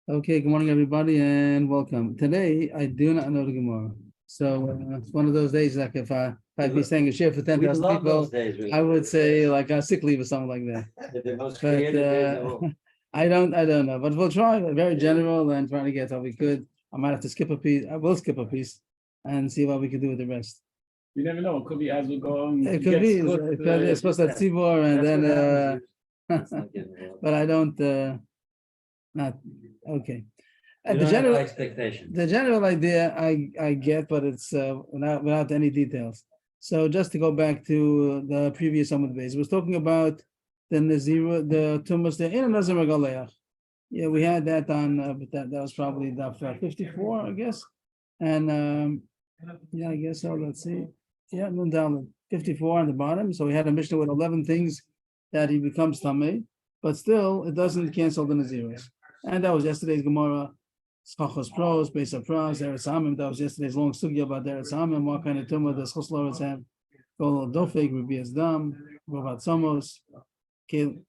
Okay, good morning, everybody, and welcome. Today, I do not know the Gemara. So it's one of those days, like if I'd be saying a share for 10,000 people, I would say like a sick leave or something like that. The most But creative days of all. I don't know. But we'll try. Very general and trying to get how we could. I might have to skip a piece. I will skip a piece and see what we can do with the rest. You never know. It could be as we go on. It could be. It's supposed to Tzibor and then. That's not getting involved. But I don't. Not okay. You The don't have general. high expectations. The general idea I get, but it's without any details. So just to go back to the previous Amud Beis, was talking about the Nazir, the Tumas, the in Nazir Megaleach. Yeah, we had that on, but that was probably the 54, I guess. And yeah, I guess so. Let's see. Yeah, no down 54 on the bottom. So we had a Mishnah with 11 things that he becomes Tameh, but still it doesn't cancel the Naziros. And that was yesterday's Gemara. Schachos pros, base of pros, Eretz Hamim. That was yesterday's long sugya about Eretz Hamim. What kind of tumah does Chos Loretz have? Kol Dofek, Rubias Dam, Rovat Somos, Bimei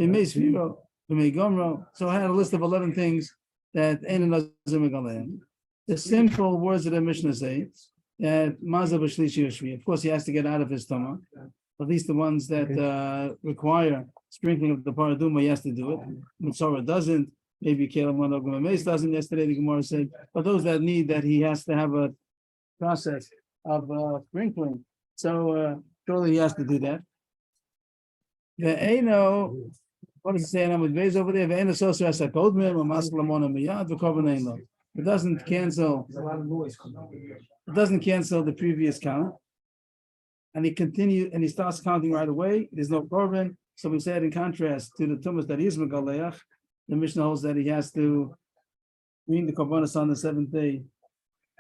Sviro, Bimei Gomro. So I had a list of 11 things that Ein Nazir Megaleim. The simple words that the Mishnah say that Mazav Shlishi Yoshvi. Of course, he has to get out of his tumah. At least the ones that require sprinkling of the paraduma, he has to do it. Mitzorah doesn't. Maybe Caleb Mace doesn't. Yesterday the Gemara said, but those that need that, he has to have a process of sprinkling. So surely he has to do that. The Eino, what does it say? I'm with Beis over there. The Eino Sosu as a Kodmim or Maslamona Miyad, the Korban Eino. It doesn't cancel. It doesn't cancel the previous count. And he starts counting right away. There's no korban. So we said in contrast to the tumas that is megaleach, the Mishnah holds that he has to bring the korbanos on the seventh day,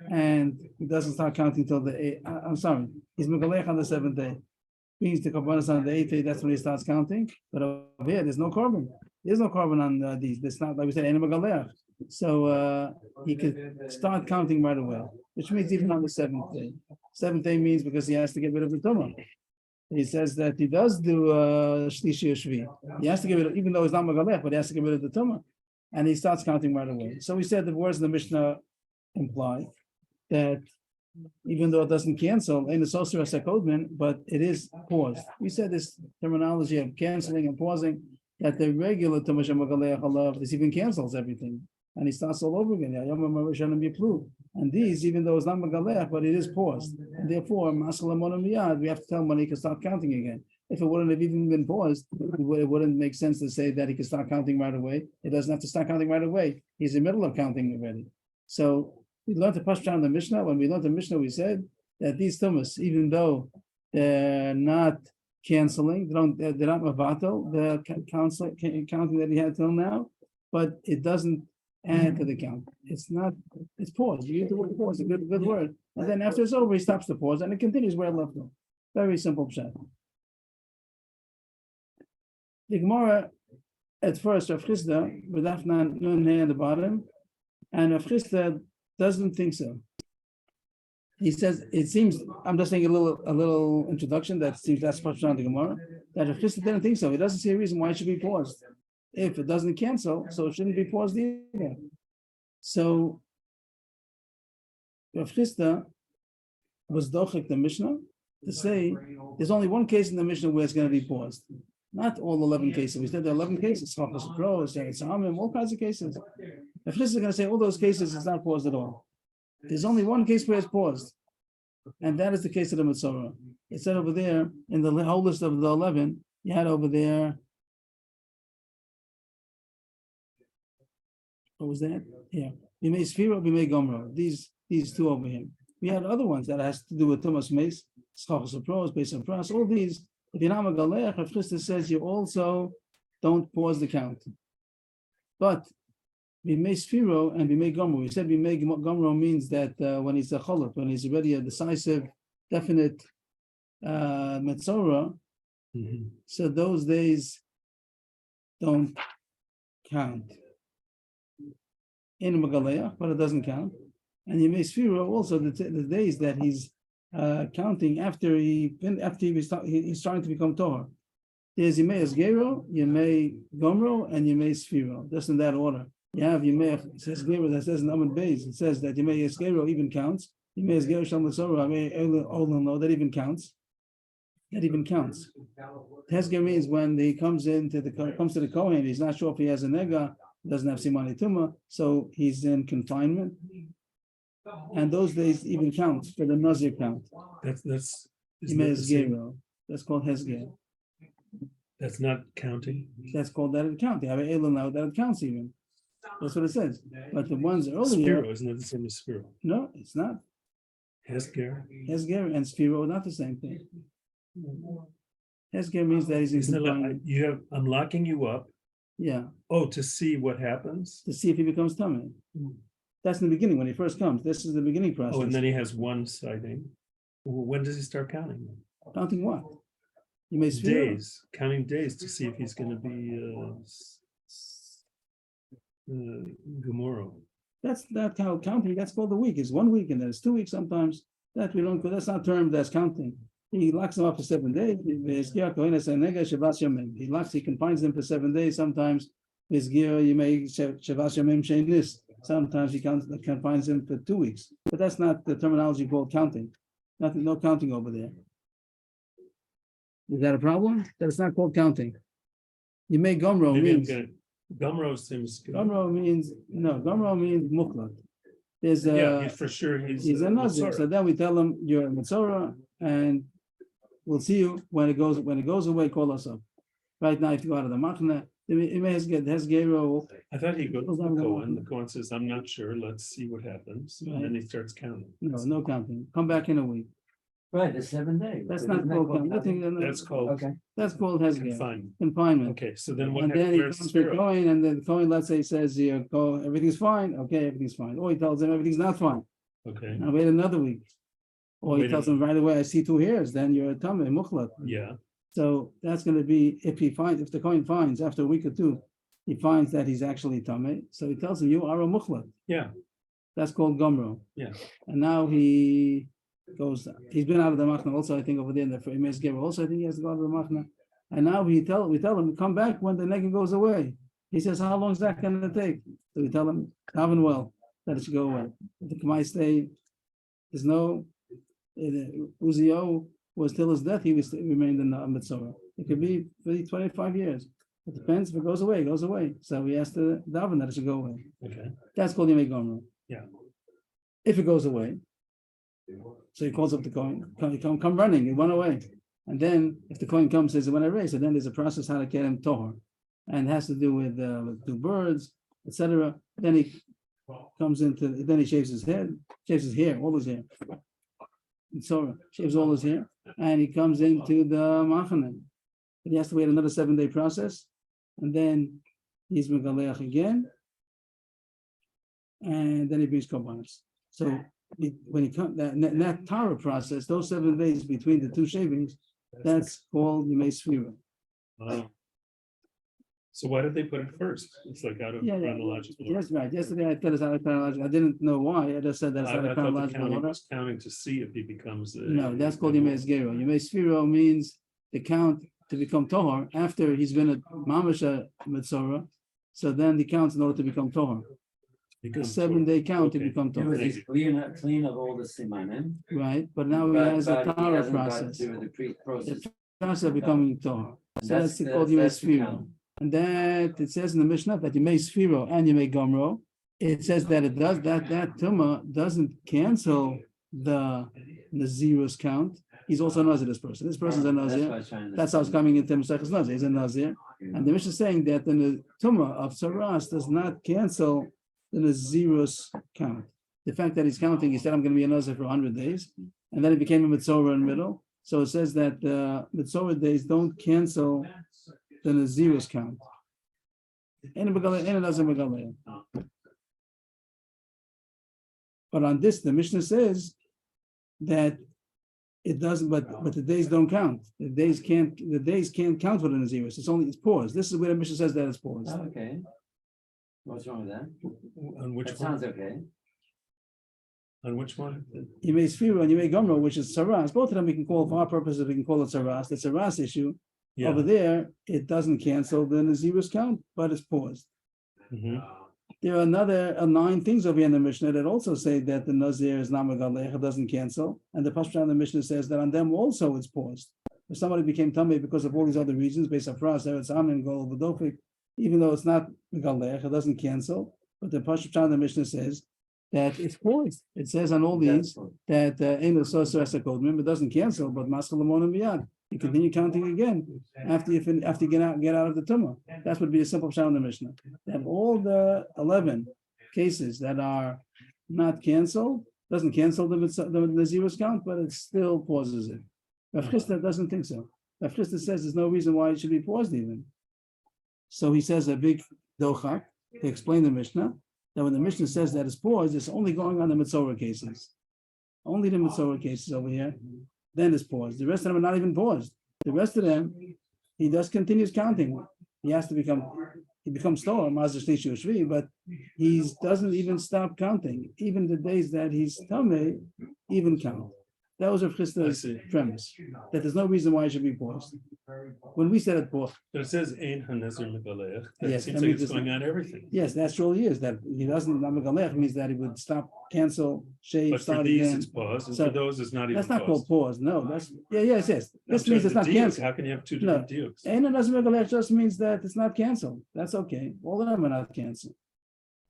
and he doesn't start counting till the eighth. I'm sorry, he's megaleach on the seventh day. Brings the korbanos on the eighth day. That's when he starts counting. But over here, there's no korban. There's no korban on these. It's not like we said, ain't megaleach. So he could start counting right away, which means even on the seventh day. Seventh day means because he has to get rid of the tumah. He says that he does do shlishi or shvi. He has to get rid of, even though it's not magalech, but he has to get rid of the tumah, and he starts counting right away. So we said the words in the Mishnah imply that even though it doesn't cancel, in the Soser Asakodman, but it is paused. We said this terminology of canceling and pausing, that the regular tumah shemagalech halav, this even cancels everything. And he starts all over again. And these, even though it's not Magalech, but it is paused. And therefore, we have to tell him when he can start counting again. If it wouldn't have even been paused, it wouldn't make sense to say that he can start counting right away. It doesn't have to start counting right away. He's in the middle of counting already. So we learned to push down the Mishnah. When we learned the Mishnah, we said that these tumas, even though they're not canceling, they're not mavato, the counting that he had till now, but it doesn't add to the count. It's paused. You use the word pause, a good word. And then after it's over, he stops the pause and it continues where it left off. Very simple pshat. The Gemara, at first, Rav Chisda, with Afnan Nun at the bottom, and Rav Chisda doesn't think so. He says, it seems, I'm just saying a little introduction that seems that's pushed on the Gemara, that Rav Chisda didn't think so. He doesn't see a reason why it should be paused. If it doesn't cancel, so it shouldn't be paused either. So Rav Chisda was dochek the Mishnah to say there's only one case in the Mishnah where it's going to be paused. Not all 11 cases. We said there are 11 cases. All kinds of cases. Rav Chisda is going to say all those cases it's not paused at all. There's only one case where it's paused, and that is the case of the Mitzorah. It said over there in the whole list of the 11, you had over there. What was that? Yeah. Bimei Sfira, Bimei Gomro. These two over here. We had other ones that has to do with Thomas Mace, Schachos of Pros, Base of Pros, all these. If you're not Magalech, Rav Chisda says you also don't pause the count. But Bimei Sfiro and Bimei Gomro. We said Bimei Gomro means that when he's a cholot, when he's already a decisive, definite Metzorah, so those days don't count. In Magaleach, but it doesn't count. And you may sphere also the days that he's counting after he's trying to become Torah. There's Yemei Esgero, Yemei Gomro, and Yemei Sfiro, just in that order. You may it says Gero, that says in Amud Beis, it says that you may Gero even counts. You may Gero Shal Mitzora, I may Olam, that even counts. That even counts. Hesger means when he comes to the Kohen, he's not sure if he has a nega, doesn't have Simani Tuma, so he's in confinement. And those days even count for the nazir count. That's He may Gero. That's called Hesger. that's not counting. That's called that it counts. You have an Elam now that it counts even. That's what it says. But the ones earlier, Spiro, isn't that the same as Spiro? no, it's not. Hesger. Hesger and Sphiro are not the same thing. Hesger means that he's in Isn't it like, confinement. I'm locking you up, Yeah, to see what happens. to see if he becomes tummy. That's in the beginning when he first comes. This is the beginning process. Oh, and then he has one sighting. When does he start counting? Counting what? You may Sphiro. Days, counting days to see if he's gonna be Gomorrah. That's not how counting. That's called a week. It's 1 week and then it's 2 weeks sometimes. That we don't. That's not termed as counting. He locks them up for 7 days. He locks. He confines them for 7 days. Sometimes you may sometimes he confines them for 2 weeks. But that's not the terminology called counting. Nothing. No counting over there. Is that a problem? That it's not called counting. You may gomro Maybe I'm means gonna, Gomorrah seems good. gomro means muklat. There's Yeah, for sure, he's a nazir. So then we tell him you're a mitzora, and we'll see you when it goes away. Call us up. Right now, if you go out of the machna, it may has Gero. I thought he goes to the Kohen. The Kohen says, "I'm not sure. Let's see what happens," and then he starts counting. No counting. Come back in a week. Right, the 7 days. That's Isn't not that called called counting. counting? That's called Okay. That's called has confinement. confinement. Okay, so then what And then he where's comes to the Spiro? Kohen, and then the Kohen, let's say, says, everything's fine. Okay, everything's fine. Or he tells him everything's not fine. Okay, Now wait another week. Or he Wait a tells him right away, I see 2 hairs, then you're a tummy, mukhlat. yeah, So that's going to be if the Kohen finds after a week or 2, he finds that he's actually tummy. So he tells him, you are a mukhlat. yeah, That's called gomro. yeah. And now he's been out of the machna also, I think, over there in the Freeman's Geber. Also, I think he has to go out of the machna. And now we tell him to come back when the nega goes away. He says, how long is that going to take? So we tell him, daven well, that it should go away. If the K'mai stay, there's no, Uzio was till his death, he remained in the Mitzvah. It could be 25 years. It depends. If it goes away, it goes away. So we asked the daven that it should go away. Okay, That's called Yemei Gomer. yeah. If it goes away, so he calls up the Kohen, come running, he went away. And then if the Kohen comes, says, when I raise, so then there's a process how to get him tohar. And it has to do with 2 birds, etc. Then he comes then he shaves his head, shaves his hair, all his hair. And so shaves all his hair, and he comes into the machane. He has to wait another 7-day process, and then he's megaleach again, and then he brings korbanos. So when he comes that Tara process, those 7 days between the 2 shavings, that's called Yemei Sphira. Wow. So why did they put it first? It's like out of chronological order. Yes, right. Yesterday I thought it's out of chronological. I didn't know why. I just said that's out I of thought the chronological counting order. was counting to see if he becomes. No, that's called Yemei Sgero. Yemei Sphiro means the count to become Tohar after he's been a Mamasha Mitzorah. So then the counts in order to become Tohar. The 7-day count to become He was Tohar. clean of all the simanim. Right, but now he has a Tara process. The process. The process of becoming Tohar. So that's That's called Yemei that's the Sphiro. count. And that it says in the Mishnah that Yemei Sphiro and Yemei Gomro, it says that it does that Tumah doesn't cancel the Nazir's count. He's also a Nazir, this person. This person's a That's what I Nazir. was trying to That's how it's say. coming into Mesechus Nazir. He's a Nazir. And the Mishnah is saying that the Tumah of Saras does not cancel the Nazir's count. The fact that he's counting, he said, I'm going to be a Nazir for 100 days. And then he became a Mitzorah in the middle. So it says that the Mitzorah days don't cancel the Nazir's count. But on this, the Mishnah says that it doesn't, but the days don't count. The days can't count for the Nazirus. It's paused. This is where the Mishnah says that it's paused. Oh, okay. What's wrong with that? On which That one? sounds okay. On which one? You may Sphira and you may Gomro, which is Saras. Both of them we can call, for our purposes, we can call it Saras. The Saras issue. Yeah. Over there, it doesn't cancel the Nazirus count, but it's paused. Mhm. There are another 9 things over here in the Mishnah that also say that the nazir is not megalech, it doesn't cancel, and the Pashto in the Mishnah says that on them also it's paused. If somebody became tamei because of all these other reasons, based on fras, eretz amin, gol, v'dofik, even though it's not megalech, it doesn't cancel. But the Pashto in the Mishnah says that it's paused. It says on all these that ein l'soser esakodmim, it doesn't cancel, but maskal lamon miyad. You continue counting again after you get out of the tumah. That would be a simple pshat in the Mishnah. That all the 11 cases that are not canceled doesn't cancel the nazirus count, but it still pauses it. Rav Chisda doesn't think so. Rav Chisda says there's no reason why it should be paused even. So he says a big dochak to explain the Mishnah, that when the Mishnah says that it's paused, it's only going on the Mitzorah cases. Only the Mitzorah cases over here, then it's paused. The rest of them are not even paused. The rest of them, he just continues counting. He becomes Torah, Mazar Shlishi Ushvi, but he doesn't even stop counting. Even the days that he's Tamei, even count. That was Rav Chisda's premise, that there's no reason why it should be paused. When we said it paused. But it says ein hanazir megalech. That Yes, seems that like means it's going on everything. Yes, that's all he is. That he doesn't megalech means that he would stop, cancel, shave, But for start these, again. it's paused, and So, for those, it's not even That's not called paused. pause. No, that's yes. No, This I'm means saying it's the not diuk. canceled. How can you have two No. different diuks? Ein doesn't megalech just means that it's not canceled. That's okay. All of them are not canceled.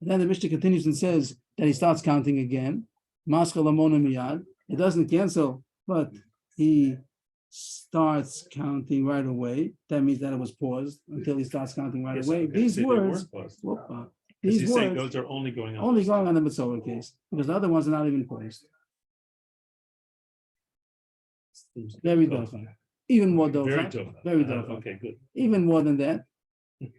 And then the Mishnah continues and says that he starts counting again. Maskal lamon miyad. It doesn't cancel, but he starts counting right away. That means that it was paused until he starts counting right Yes, away. okay, These say they weren't words, paused. whoop, 'Cause these he's saying words those are only going on. only going on the Mitzorah case because the other ones are not even paused. Very dofa. Even more Very dofa. dope. Very dofa. Okay, good. Even more than that.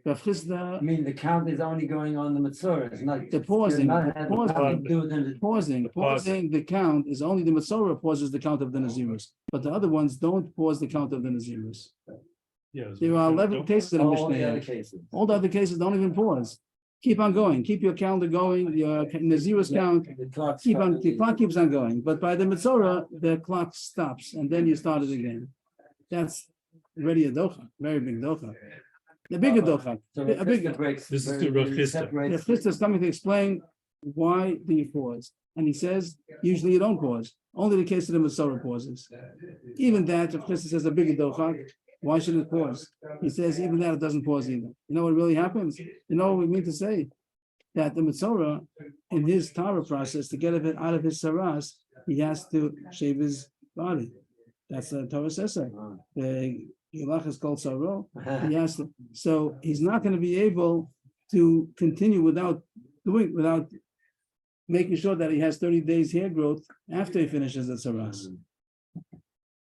Rav I Chisda, mean, the count is only going on the Matzorah, it's not. the pausing, not having nothing to do with the- pausing the count is only the Mitzorah pauses the count of the Nazirus, but the other ones don't pause the count of the Nazirus. Yeah. There are 11 cases in the All Mishnah the other here. cases. All the other cases don't even pause. Keep on going. Keep your calendar going. Your Nazirus count. The clock's The clock keeps on going. But by the Mitzorah, the clock stops and then you start it again. That's already a docha, very big docha. The bigger docha, So a bigger. This is to Rav Chisda. The Chisda is coming to explain why do you pause, and he says usually you don't pause. Only the case of the Masorah pauses. Even that, if Chisda says a bigger docha, why should it pause? He says even that it doesn't pause either. You know what really happens? You know what we mean to say? That the Masorah, in his Tara process, to get it out of his saras, he has to shave his body. That's the Torah says so. The Yilach is called Saro. He has to, so he's not going to be able to continue without making sure that he has 30 days hair growth after he finishes the saras.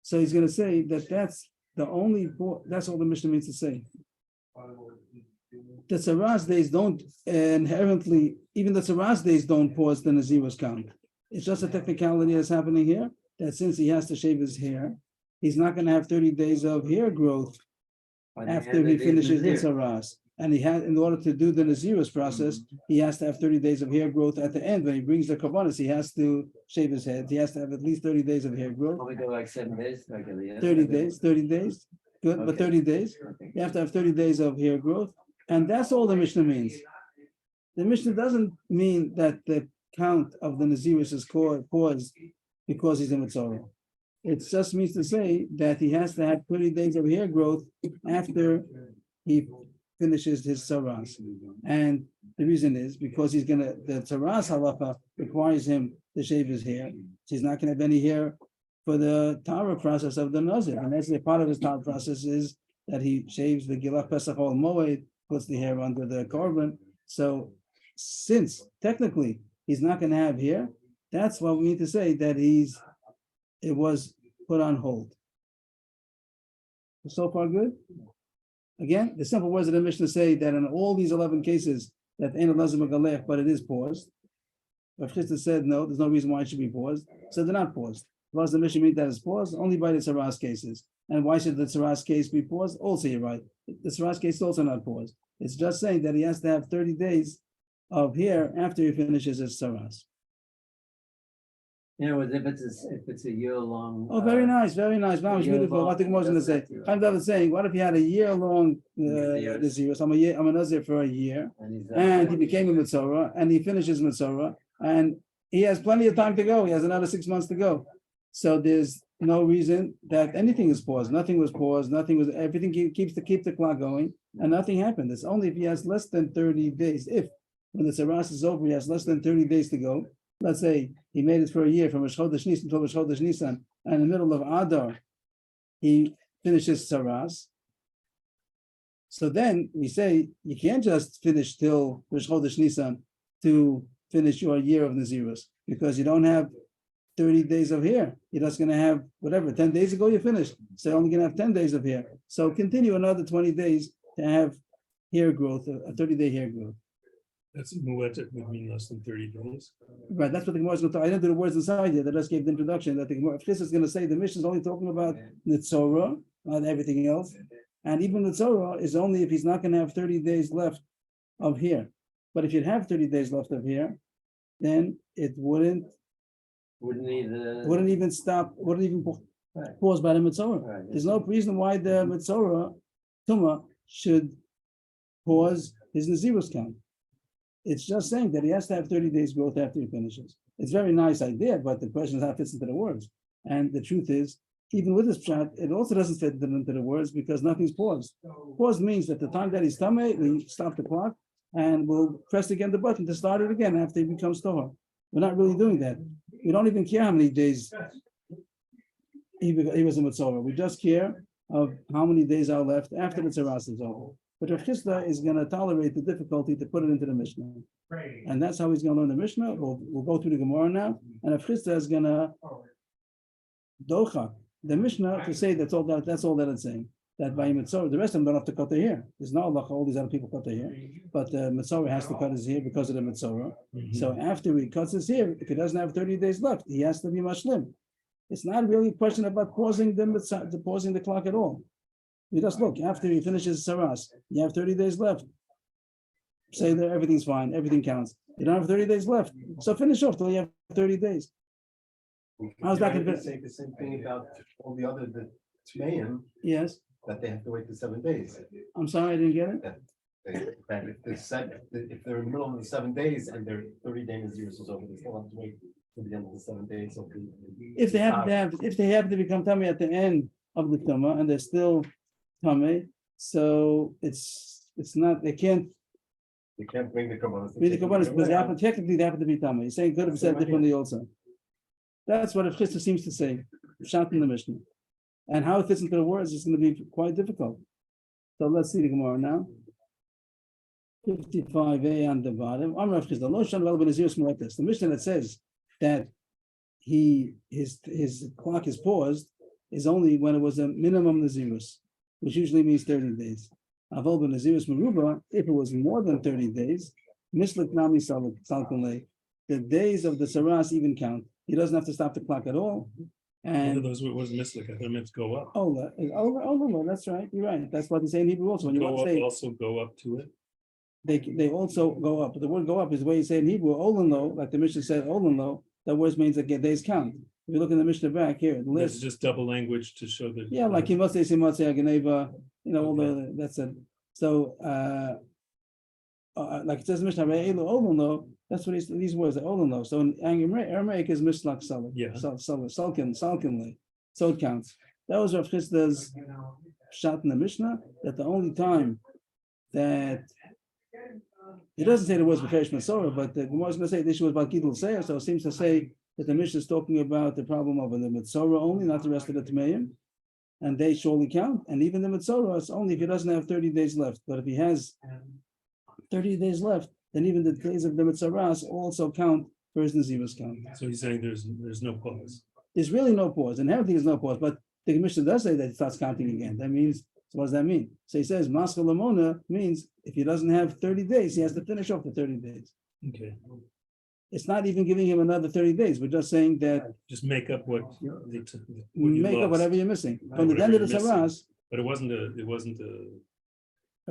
So he's going to say that that's all the Mishnah means to say. The saras days don't inherently, even the saras days don't pause the Nazirus count. It's just a technicality that's happening here, that since he has to shave his hair, he's not going to have 30 days of hair growth after he finishes the saras. And he has, in order to do the Nazirus process, he has to have 30 days of hair growth at the end. When he brings the korbanos, he has to shave his head. He has to have at least 30 days of hair growth. Only go like 7 days. Like 30 days. Good, but Okay. 30 days. Okay. You have to have 30 days of hair growth. And that's all the Mishnah means. The Mishnah doesn't mean that the count of the Nazirus is paused because he's in Mitzorah. It just means to say that he has to have 30 days of hair growth after he finishes his saras. And the reason is because the saras halacha requires him to shave his hair. So he's not going to have any hair for the Tara process of the nazir. And that's a part of his Tara process is that he shaves the Gilach Pesach Ol Moed, puts the hair under the korban. So since technically he's not going to have hair, that's what we need to say that it was put on hold. So far good? Again, the simple words of the Mishnah say that in all these 11 cases that ain't a lazim galech, but it is paused. Rav Chisda said no, there's no reason why it should be paused. So they're not paused. Why does the Mishnah mean that it's paused? Only by the Saras cases. And why should the Saras case be paused? Also, you're right. The Saras case is also not paused. It's just saying that he has to have 30 days of hair after he finishes his Saras. You know, if it's a year long. Oh, very nice, very nice. Wow, it's year beautiful. What the long, Gemara is going to say. doesn't have to- Chaim David is saying, what if he had a year-long Nazir. Nazir? So I'm a Nazir for a year, And and he became a Mitzorah, and he finishes Mitzorah, and he has plenty of time to go. He has another 6 months to go. So there's no reason that anything is paused. Nothing was paused. Nothing was. Everything keeps the clock going, and nothing happened. It's only if he has less than 30 days. If when the Saras is over, he has less than 30 days to go. Let's say he made it for a year from Rosh Chodesh Nisan to Rosh Chodesh Nisan, and in the middle of Adar, he finishes Saras. So then we say you can't just finish till Rosh Chodesh Nisan to finish your year of Nazirus, because you don't have 30 days of hair. You're just going to have whatever, 10 days ago you finished. So you're only going to have 10 days of hair. So continue another 20 days to have hair growth, a 30-day hair growth. That's muetet would mean less than 30 days. Right, that's what the Gemara is going to talk. I didn't do the words inside yet. I just gave the introduction that the Gemara, if this is going to say the mission is only talking about Nitzorah, not everything else. And even Nitzorah is only if he's not going to have 30 days left of hair. But if you'd have 30 days left of hair, then it wouldn't even stop, wouldn't even pause by the Mitzorah. Right. There's no reason why the Mitzorah, Tumah, should pause his Nazirus count. It's just saying that he has to have 30 days growth after he finishes. It's a very nice idea, but the question is how it fits into the words. And the truth is, even with this shot, it also doesn't fit into the words because nothing's paused. Paused means that the time that he's Tameh, we stop the clock and we'll press again the button to start it again after he becomes Tohar. We're not really doing that. We don't even care how many days he was a Mitzorah. We just care of how many days are left after the Tzaras is over. But Rav Chisda is going to tolerate the difficulty to put it into the Mishnah. And that's how he's going to learn the Mishnah. We'll go through the Gemara now. And Rav Chisda is going to docha the Mishnah to say that's all that it's saying. That by Mitzorah, the rest of them don't have to cut their hair. There's no halacha, all these other people cut their hair. But Mitzorah has to cut his hair because of the Mitzorah. So after he cuts his hair, if he doesn't have 30 days left, he has to be mashlim. It's not really a question about pausing the clock at all. You just look, after he finishes Saras, you have 30 days left. Say that everything's fine, everything counts. You don't have 30 days left. So finish off till you have 30 days. How's that? Say the same thing about all the other Tmeim, Yes. that they have to wait the 7 days. I'm sorry, I didn't get it. That if they're in the middle of the 7 days and their 30 days is over, they still have to wait to the end of the 7 days. So If they happen to become tummy at the end of the tumah and they're still tummy, so it's not, they can't bring the Kabbalah. read the Kabbalah because technically they happen to be tummy. He's saying could have said differently also. That's what Rav Chisda seems to say, shot in the Mishnah. And how it fits into the words is going to be quite difficult. So let's see the Gemara now. 55a on the bottom. The Mishnah that says that his clock is paused is only when it was a minimum Nazirus, which usually means 30 days. Avol Nazirus Meruba, if it was more than 30 days, Mislik Nami Salkunle, the days of the Saras even count. He doesn't have to stop the clock at all. And those was mislik. I thought it meant to go up. Ola, that's right. You're right. That's what they say in Hebrew also. When you Go want to up, say also go up to it. they also go up. But the word go up is the way you say in Hebrew, Olenlo, like the Mishnah said, Olenlo, that word means that days count. If you look in the Mishnah back here, the It's list. just double language to show that. Yeah, like Himotze Simotze Ageneva, all the that's it. So like it says in Mishnah, Olenlo, that's what these words are Olenlo. So in Aramaic is Mishlak Salak. Yeah. Salkinly. So it counts. That was Rav Chisda's shot in the Mishnah, that the only time that he doesn't say the words Beferish Masorah, but the Gemara is going to say the issue was about Gidul Seir, so it seems to say that the Mishnah is talking about the problem of the Mitzorah only, not the rest of the Tmeim, and they surely count. And even the Mitzorah is only if he doesn't have 30 days left. But if he has 30 days left, then even the days of the Mitzaras also count for his Nazirus count. So he's saying there's no pause. There's really no pause. Inherently, there's no pause, but the Mishnah does say that he starts counting again. That means, so what does that mean? So he says, Maskal Lamona means if he doesn't have 30 days, he has to finish off the 30 days. Okay. It's not even giving him another 30 days. We're just saying that Just make up what you make up lost. whatever you're missing. From the Whatever end of the you're missing. Saras, But it wasn't a it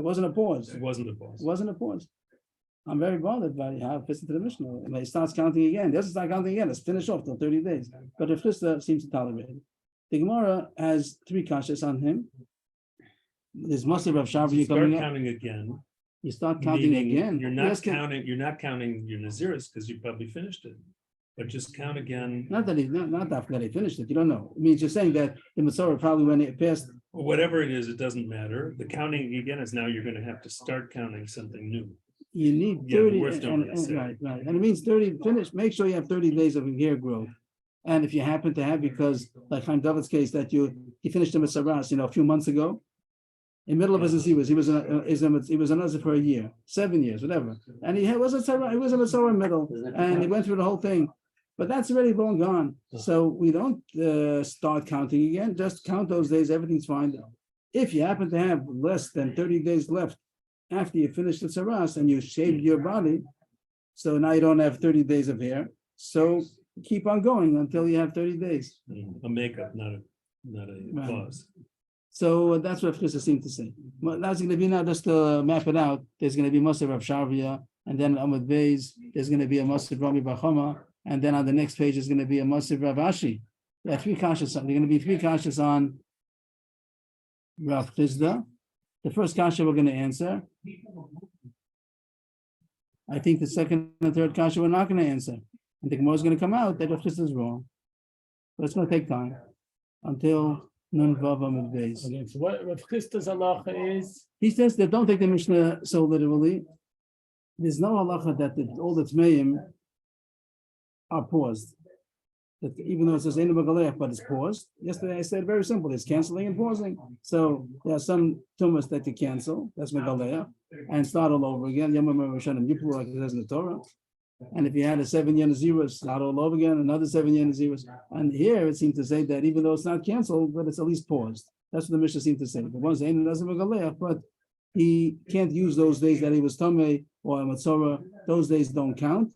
wasn't a pause. It wasn't a pause. It wasn't a pause. I'm very bothered by how it fits into the Mishnah. And he starts counting again. He doesn't start counting again. It's finished off till 30 days. But Rav Chisda seems to tolerate it. The Gemara has 3 kashas on him. There's Masir Rav You Shavri start coming up. counting again. You start counting meaning again. You're not Yes, counting, you're not counting your Naziris because you probably finished it. But just count again, Not that not after that he finished it. You don't know. It means you're saying that the Masorah probably when it passed. or whatever it is, it doesn't matter. The counting again is now you're gonna have to start counting something new. You need Yeah, 30, worth noting, so. right. And it means 30, finish, make sure you have 30 days of hair growth. And if you happen to have, because like Chaim David's case, that he finished him with Saras, a few months ago. In the middle of his Nazir, he was a Nazir for a year, 7 years, whatever. And he was a Sarah, he was in a Sarah middle, and he went through the whole thing. But that's already long gone. So we don't start counting again, just count those days, everything's fine. If you happen to have less than 30 days left after you finish the Saras and you shaved your body, so now you don't have 30 days of hair. So keep on going until you have 30 days. A makeup, not a Right. pause. So that's what Chisda seemed to say. That's going to be now, just to map it out, there's going to be Masir Rav Shavia, and then Amud Beis, there's going to be a Masir Rami Bachama, and then on the next page is going to be a Masir Rav Ashi. There are 3 kashas. There are going to be 3 kashas on Rav Chisda. The first kasha we're going to answer. I think the second and third kasha we're not going to answer. And the Gemara is going to come out that Rav Chisda is wrong. But it's going to take time until Nun Vav Amud Beis. Okay, so what Rav Chisda's halacha is? He says that don't take the Mishnah so literally. There's no halacha that all the Tmeim are paused. That even though it says Ein B'Galech, but it's paused. Yesterday I said very simple, it's canceling and pausing. So there are some tumas that you cancel, that's Megalech, and start all over again. Yom HaMashiach Yipur, like it says in the Torah. And if you had a 7-year Nazirus, start all over again, another 7-year Nazirus. And here it seems to say that even though it's not canceled, but it's at least paused. That's what the Mishnah seemed to say. The ones Ein B'Galech, but he can't use those days that he was Tameh or Matzorah. Those days don't count.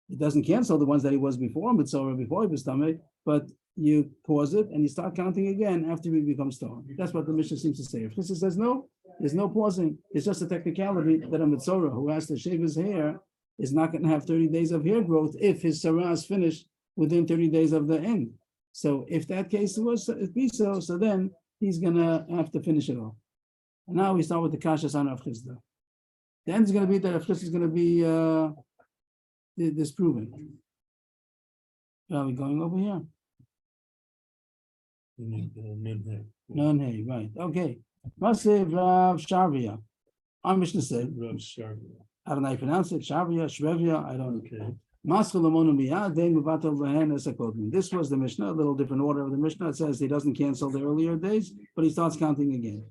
It doesn't cancel the ones that he was before Mitzorah, before he was Tameh, but you pause it and you start counting again after he becomes Torah. That's what the Mishnah seems to say. If Chisda says no, there's no pausing. It's just a technicality that a Mitzorah who has to shave his hair is not going to have 30 days of hair growth if his Sarah is finished within 30 days of the end. So if that case was so then he's going to have to finish it off. And now we start with the Kashas on Rav Chisda. The end is going to be that Rav Chisda is going to be disproven. Are we going over here? None, hey, right. Okay. Masiv Rav Shavia. Our Mishnah said, Rav Shavia. I don't know how you pronounce it, Shavia, Shrevia, I don't know. Okay. This was the Mishnah, a little different order of the Mishnah. It says he doesn't cancel the earlier days, but he starts counting again.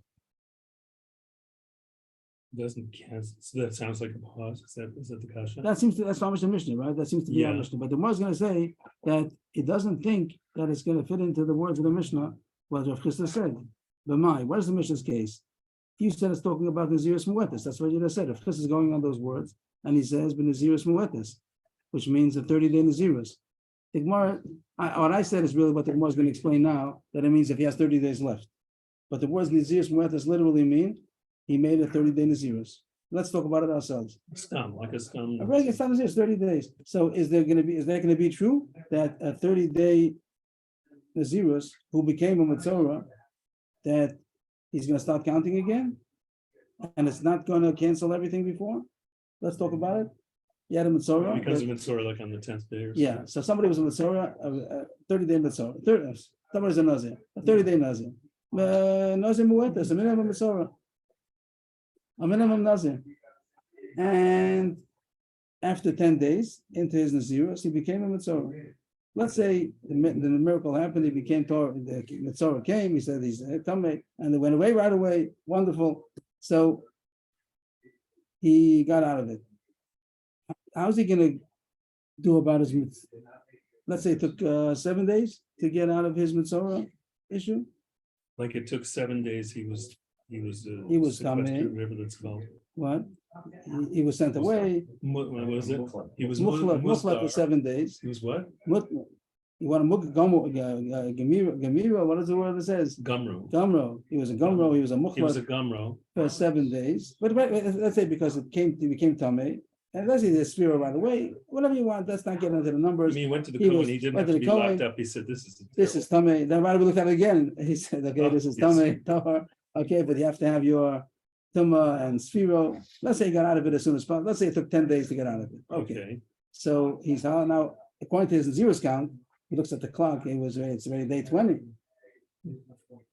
Doesn't cancel. So that sounds like a pause. Is that the kasha? That's how much the Mishnah, right? That seems to be our Yeah. Mishnah. But the Gemara is going to say that it doesn't think that it's going to fit into the words of the Mishnah, what Rav Chisda said. But what is the Mishnah's case? You said it's talking about Naziris Muetis. That's what you just said. Rav Chisda is going on those words, and he says, "But Naziris Muetis," which means a 30-day Naziris. The Gemara, what I said is really what the Gemara is going to explain now. That it means if he has 30 days left. But the words Naziris Muetis literally mean he made a 30-day Naziris. Let's talk about it ourselves. Stum, like a stum. A regular stam Naziris, 30 days. So is that going to be true that a 30-day Naziris who became a Mitzorah, that he's going to start counting again? And it's not going to cancel everything before? Let's talk about it. You had a Mitzorah. Because of Mitzorah, like on the 10th day or something. Yeah, so somebody was a Mitzorah, a 30-day Mitzorah. Somebody's a Nazir, a 30-day Nazir. Nazir Muetas, a minimum Mitzorah. A minimum Nazir. And after 10 days into his Nazirus, he became a Mitzorah. Let's say the miracle happened, he became Torah, the Mitzorah came, he said he's Tameh, and they went away right away. Wonderful. So he got out of it. How's he going to do about his mitzvah? Let's say it took 7 days to get out of his Mitzorah issue. Like it took 7 days. He was Tameh. sequestered, whatever that's called. What? He was sent away. What was it? He was Mukhlat for 7 days. He was what? You want to Gemira? What is the word that says? Gumro. Gumro. He was a Gumro. He was a He was a Mukhlat gumro. for 7 days. But let's say because he became Tameh, and let's say there's Sphira right away, whatever you want, let's not get into the I numbers. mean, he went to the He Kohen, was- he didn't went have to to the be locked Kohen. up, he said, this is. This is Tameh, then why do we look at it again? He said, okay, Oh, this is yes. Tameh, Tahor, okay, but you have to have your Tumah and Sphiro. Let's say he got out of it as soon as possible, let's say it took 10 days to get out of it, okay. Okay, So he's now, according to his zeros count, he looks at the clock, it's already day 20.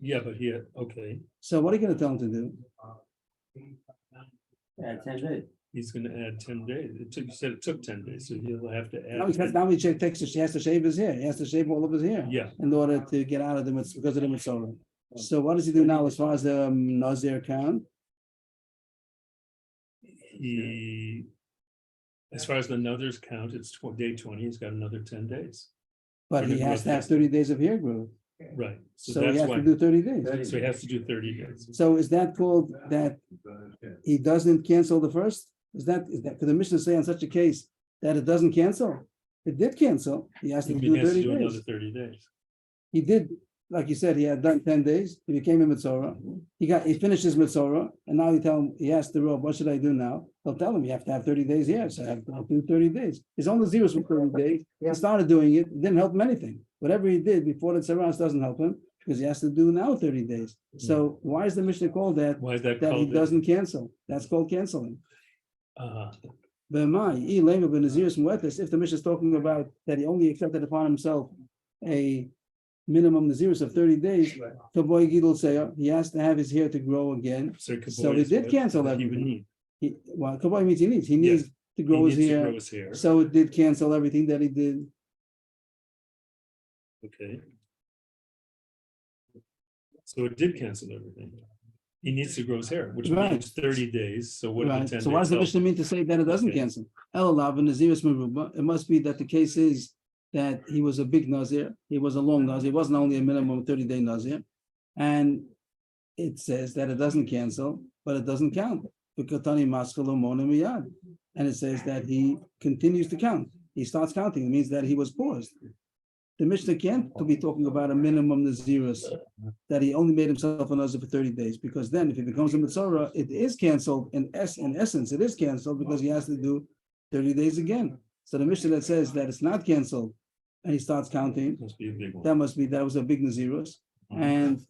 yeah, but here, okay, So what are you gonna tell him to do? Yeah, 10 days. he's gonna add 10 days. You said it took 10 days, so he'll have to Now add. now he he has to shave his hair, he has to shave all of his hair. Yeah, In order to get out of the because of the mitzvah. So what does he do now as far as the nazir count? he, as far as the others count, it's day 20, he's got another 10 days. But For he the has to have growth 30 days of hair growth. Right, so So he that's has why, to do 30 days. so he has to do 30 days. So is that called that he doesn't cancel the first? Is that could the Mishnah say on such a case that it doesn't cancel? It did cancel. He has to He do has to 30 do another days. 30 days. He did, like you said, he had done 10 days. He became a mitzvah. He finished his mitzvah, and now you tell him, he asked the Rav, what should I do now? He'll tell him you have to have 30 days here. So I have to do 30 days. His only zeros for 30 days. He started doing it, didn't help him anything. Whatever he did before the Tzaras doesn't help him because he has to do now 30 days. So why is the Mishnah called that? Why is that That he called? doesn't cancel. That's called canceling. Uh, If the Mishnah is talking about that he only accepted upon himself a minimum Nazirus of 30 days, Kaboy Gidol Seir, he has to have his hair to grow again. So So he did cancel that. that. He would need. Well, Kaboy means he needs. He needs to He grow his needs to hair. grow his hair, So it did cancel everything that he did. okay. So it did cancel everything. He needs to grow his hair, which Right. means 30 days, so what are the Right. 10 So why does the days? Mishnah mean to say that it doesn't Okay. cancel? Elalav and Nazirus Meruba. It must be that the case is that he was a big Nazir. He was a long Nazir. He wasn't only a minimum 30-day Nazir. And it says that it doesn't cancel, but it doesn't count. B'katani maskal u'mona miyad. And it says that he continues to count. He starts counting. It means that he was paused. The Mishnah can't be talking about a minimum Nazirus, that he only made himself a Nazir for 30 days, because then if he becomes a Mitzorah, it is canceled. In essence, it is canceled because he has to do 30 days again. So the Mishnah that says that it's not canceled and he starts counting, Must be a big one. that must be, that was a big Nazirus. Mhm. And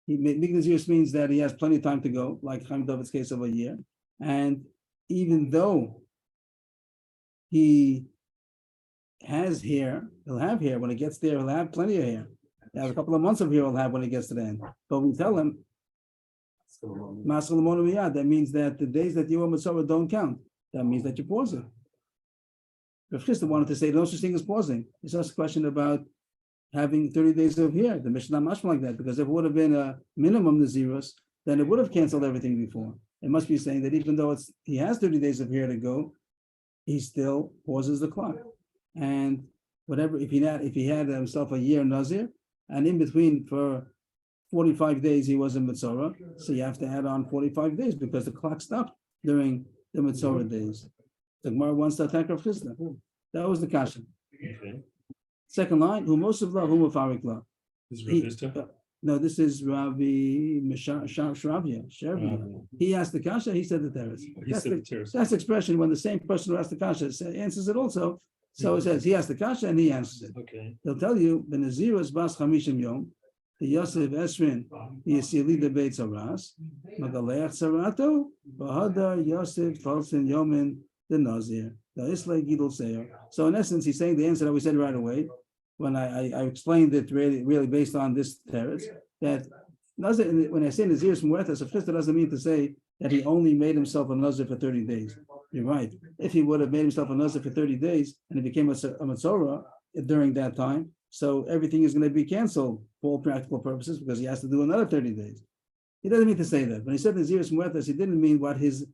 big Nazirus means that he has plenty of time to go, like Chaim David's case of a year. And even though he has hair, he'll have hair. When he gets there, he'll have plenty of hair. He'll have a couple of months of hair he'll have when he gets to the end. But we tell him, Masal Lamonu Miyad, that means that the days that you are Mitzvah don't count. That means that you're pausing. Rav Chisda wanted to say no such thing as pausing. It's just a question about having 30 days of hair. The Mishnah not much like that, because if it would have been a minimum Nazirus, then it would have canceled everything before. It must be saying that even though he has 30 days of hair to go, he still pauses the clock. And whatever, if he had himself a year Nazir, and in between for 45 days he was in Mitzorah, so you have to add on 45 days because the clock stopped during the Mitzorah days. The Gemara wants to attack Rav Chisda. That was the kasha. Okay. Second line, who most of love, who Mafarik love. This is Rav Chisda? No, this is Rabbi Shravia. He asked the kasha, he said the teretz. He said the terrace. That's the expression when the same person who asked the kasha answers it also. So it says he asked the kasha and he answers it. Okay, They'll tell you the Nazir is bas chamishim yom, the Yosef Esrin Yisili the Beit Zaras, Magaleach Zarato, Bahadar Yosef Falsin Yomin the Nazir, the Islay Gidol Seir. So in essence, he's saying the answer that we said right away when I explained it really based on this teretz, that Nazir, when I say Nazir from Muertas, of course, that doesn't mean to say that he only made himself a Nazir for 30 days. You're right. If he would have made himself a Nazir for 30 days and he became a Matzorah during that time, so everything is going to be canceled for all practical purposes because he has to do another 30 days. He doesn't mean to say that. When he said Nazir Muertas, he didn't mean what his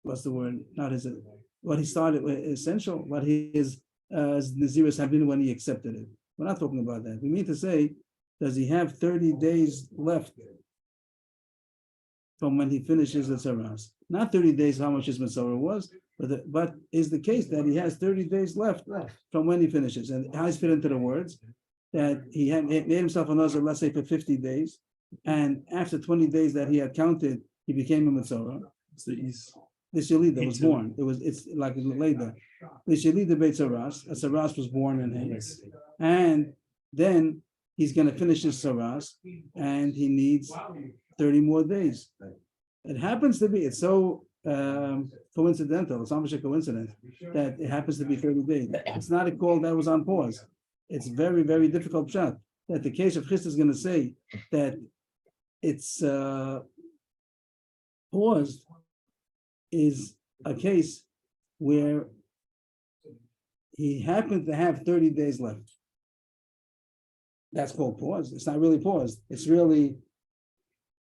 what's the word? Not his what he started with essential, what his Naziris have been when he accepted it. We're not talking about that. We mean to say, does he have 30 days left from when he finishes the Tzaras? Not 30 days, how much his Matzorah was, but is the case that he has 30 days left from when he finishes. And how does fit into the words that he had made himself a Nazir, let's say for 50 days, and after 20 days that he had counted, he became a Matzorah. It's the east. This Yelida was Each born. It's like later. This Yelida Beit Saras, a Saras was born in him. And then he's going to finish his Saras, and he needs 30 more days. It happens to be, it's so coincidental, it's almost a coincidence, that it happens to be 30 days. It's not a call that was on pause. It's very, very difficult shot that the case of Christ is going to say that it's paused is a case where he happened to have 30 days left. That's called pause. It's not really paused. It's really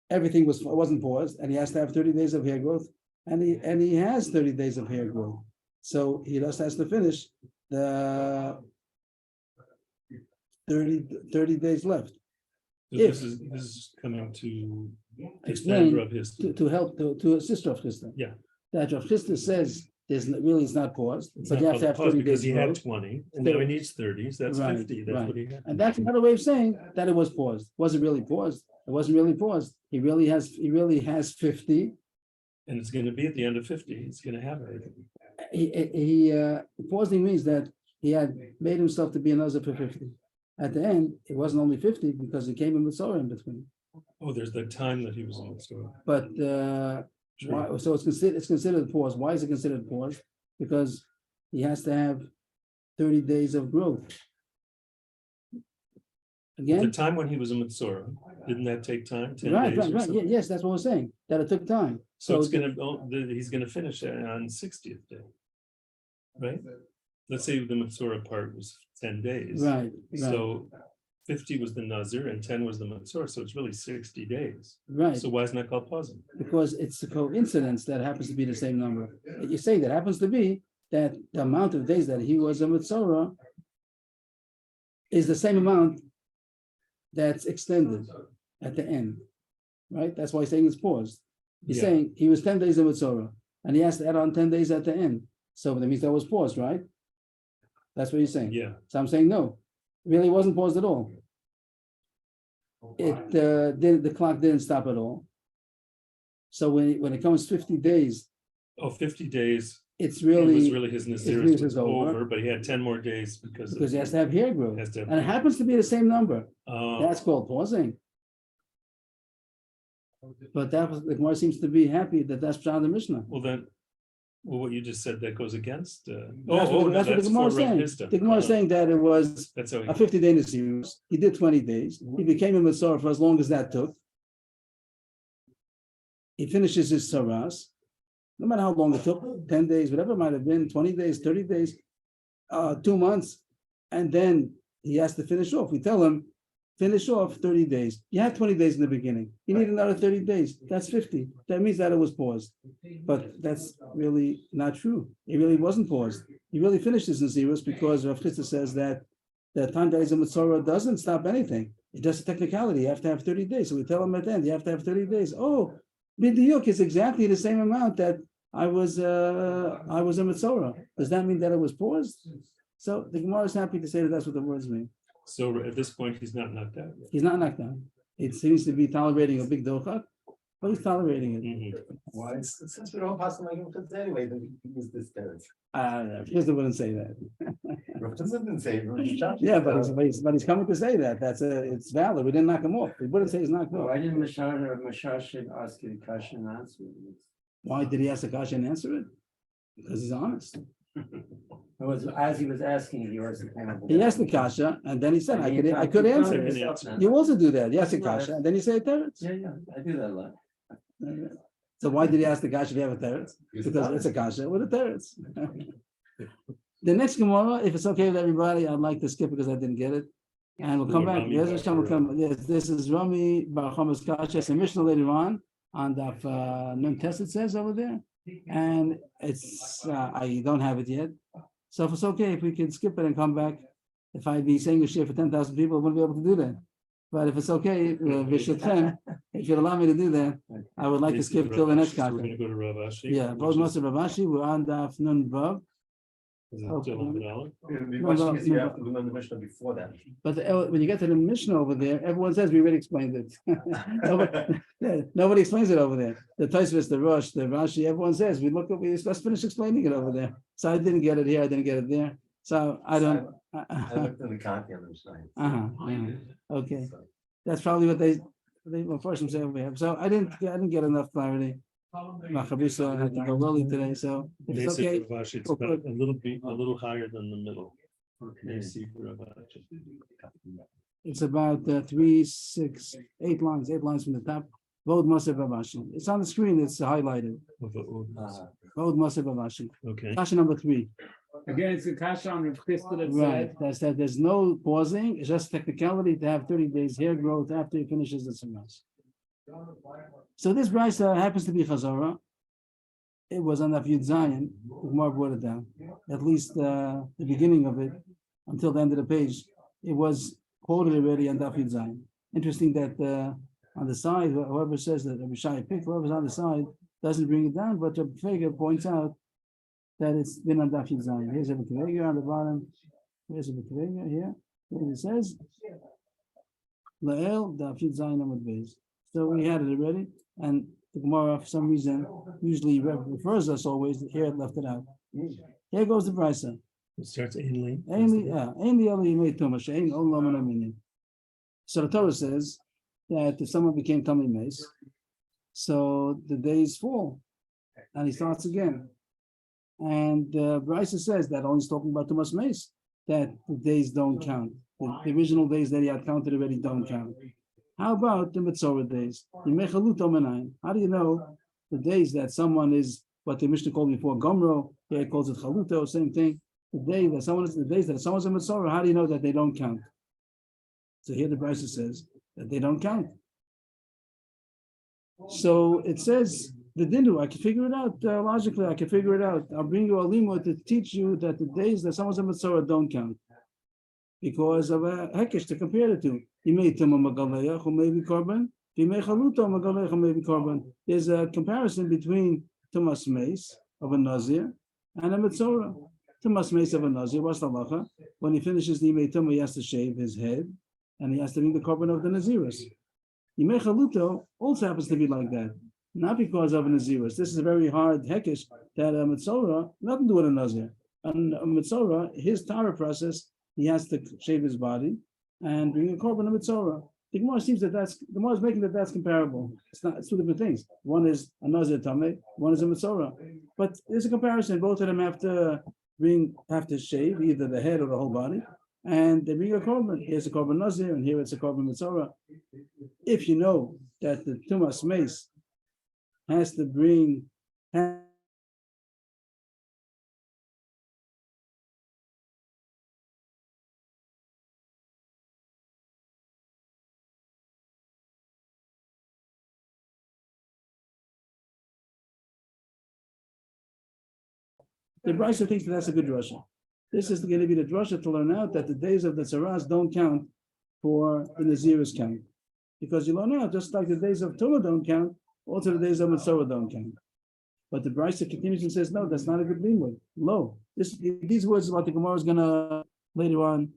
everything wasn't paused, and he has to have 30 days of hair growth, and he has 30 days of hair growth. So he just has to finish the 30 days left. So this is coming to Explain Rav Hista. to help to assist Rav Chisda. Yeah. That Rav Chisda says it's not paused, It's but not you have to have paused 30 because days he had growth. 20, and now he needs 30, so that's Right, 50. That's right. what he had. And that's another way of saying that it was paused. Wasn't really paused. It wasn't really paused. He really has 50. And it's going to be at the end of 50. He's going to have everything. Pausing means that he had made himself to be a nazir for 50. At the end, it wasn't only 50 because he came in with Sorah in between. Oh, there's the time that he was in the store. But why, so it's considered pause. Why is it considered pause? Because he has to have 30 days of growth. The Again, time when he was in Mitzorah, didn't that take time? 10 right. days or Yeah, something? yes, that's what we're saying. That it took time. So it's he's gonna finish on 60th day. Right? Let's say the Mitzorah part was 10 days. Right. So 50 was the Nazir and 10 was the Mitzorah, so it's really 60 days. Right. So why isn't that called pausing? Because it's a coincidence that happens to be the same number. You say that happens to be that the amount of days that he was a Mitzorah is the same amount that's extended at the end, right? That's why he's saying it's paused. He's Yeah. saying he was 10 days of Mitzorah, and he has to add on 10 days at the end. So that means that was paused, right? That's what he's saying. Yeah. So I'm saying no, it really wasn't paused at all. It the clock didn't stop at all. So when it comes 50 days, Oh, 50 days. it's It was really really his Nazir Nazir's was over. over, but he had 10 more days because he has to have hair growth, has to have- and it happens to be the same number. Oh, That's called pausing. But that was, the Gemara seems to be happy that that's Pshat the Mishnah. well, what you just said, that goes against. That's what the Gemara is saying. The Gemara is saying that it was That's how a 50-day Nazir. He did 20 days. He became a Mitzorah for as long as that took. He finishes his Saras. No matter how long it took, 10 days, whatever it might have been, 20 days, 30 days, 2 months, and then he has to finish off. We tell him, finish off 30 days. You have 20 days in the beginning. You need another 30 days. That's 50. That means that it was paused. But that's really not true. It really wasn't paused. He really finished his Nazirus because Rav Chisda says that the time that he's a Mitzorah doesn't stop anything. It's just a technicality. You have to have 30 days. So we tell him at the end, you have to have 30 days. Oh, B'diyuk is exactly the same amount that I was a Mitzorah. Does that mean that it was paused? So the Gemara is happy to say that that's what the words mean. So at this point, he's not knocked out. He's not knocked down. It seems to be tolerating a big dochak, but he's tolerating it. Mhm. Why? Since we don't pass them like him anyway, then we can use this terror. Chisda wouldn't say that. Rav didn't say. Yeah, but he's coming to say that. It's valid. We didn't knock him off. We wouldn't say he's knocked off. Why didn't Mashashid ask you the question and answer it? Why did he ask the question and answer it? Because he's honest. It was as he was asking, he was. He asked the kasha, and then he said, I could answer it. You also do that. You ask the kasha, and then you say a teretz. Yeah, I do that a lot. So why did he ask the kasha if you have a teretz? Because it's a kasha with a teretz. The next Gemara, if it's okay with everybody, I'd like to skip because I didn't get it. And we'll come back. Yes, this is Rami Barchamas Kasha. It's a Mishnah later on the Nun Test, it says over there. And it's I don't have it yet. So if it's okay, if we can skip it and come back, if I'd be saying a share for 10,000 people, I wouldn't be able to do that. But if it's okay, Vishitchem, if you'd allow me to do that, I would like to skip till the next We're kasha. going to go to Rav Ashi. Yeah, both Master Rav Ashi, we're on Daf Nun Vav. Is it Okay. still on the dollar? It'd be No, much no, easier no. after we learn the Mishnah before that. But when you get to the Mishnah over there, everyone says we already explained it. Nobody explains it over there. The Tosfos, the Rosh, the Rashi, everyone says let's finish explaining it over there. So I didn't get it here, I didn't get it there. So I don't. I looked in the content of the Mishnah. Okay, So, that's probably what they well, first say over here. So I didn't get enough clarity. Machabisa had to go early today, so if it's Nazir okay. for Ravashi, it's we'll about put- a little higher than the middle. Nazir for Ravashi. It's about 3, 6, 8 lines, 8 lines from the top. Vod Maser Bavashi. It's on the screen, it's highlighted. Vod Maser Bavashi. Okay, Kasha number 3. Again, it's a kasha on Rav Chisda that Right, said, that's that. There's no pausing. It's just technicality to have 30 days hair growth after he finishes the summers. So this brisa happens to be Chazorah. It was on Daf Yud Zayin. The Gemara brought it down. At least the beginning of it, until the end of the page, it was quoted already on Daf Yud Zayin. Interesting that on the side, whoever says that Rabbi Shai picked, whoever's on the side doesn't bring it down, but Rabbi Feger points out that it's been on Daf Yud Zayin. Here's Rabbi Feger on the bottom. Here's Rabbi Feger here. And it says, La'el Daf Yud Zayin Amud Beis. So we had it already, and the Gemara, for some reason, usually refers us always. Here it left it out. Here goes the brisa. it starts ainly. So the Torah says that if someone became Tamei Meis, so the days fall, and he starts again. And brisa says that only talking about Tumas Meis, that the days don't count. The original days that he had counted already don't count. How about the Mitzorah days? How do you know the days that someone is what the Mishnah called before Gomro? Here it calls it Chaluto, same thing. The days that someone's a Mitzorah, how do you know that they don't count? So here the Brisa says that they don't count. So it says the Dinu, I can figure it out logically, I can figure it out. I'll bring you a limo to teach you that the days that someone's a Mitzorah don't count. Because of a hekesh to compare it to. There's a comparison between Tumas Meis of a nazir and a Mitzorah. Tumas Meis of a nazir, what's the halacha? When he finishes the Yimei Tumah, he has to shave his head and he has to bring the korban of the Nazirus. Yimei Chaluto also happens to be like that. Not because of a Nazirus. This is a very hard hekesh that a Mitzorah, nothing to do with a nazir. And a Mitzorah, his Torah process, he has to shave his body and bring a korban of Mitzorah. The Gemara seems that the Gemara is making that's comparable. It's not. It's two different things. One is a nazir tameh, one is a Mitzorah. But there's a comparison. Both of them have to shave either the head or the whole body, and they bring a korban. Here's a korban nazir, and here it's a korban Mitzorah. If you know that the Tumas Meis has to bring. The Brisa thinks that's a good drasha. This is going to be the drasha to learn out that the days of the Tzaras don't count for the Nazirus count. Because you learn out, just like the days of Torah don't count, also the days of Mitzorah don't count. But the Brisa continues and says, no, that's not a good limud. Low. These words is what the Gemara is going to later on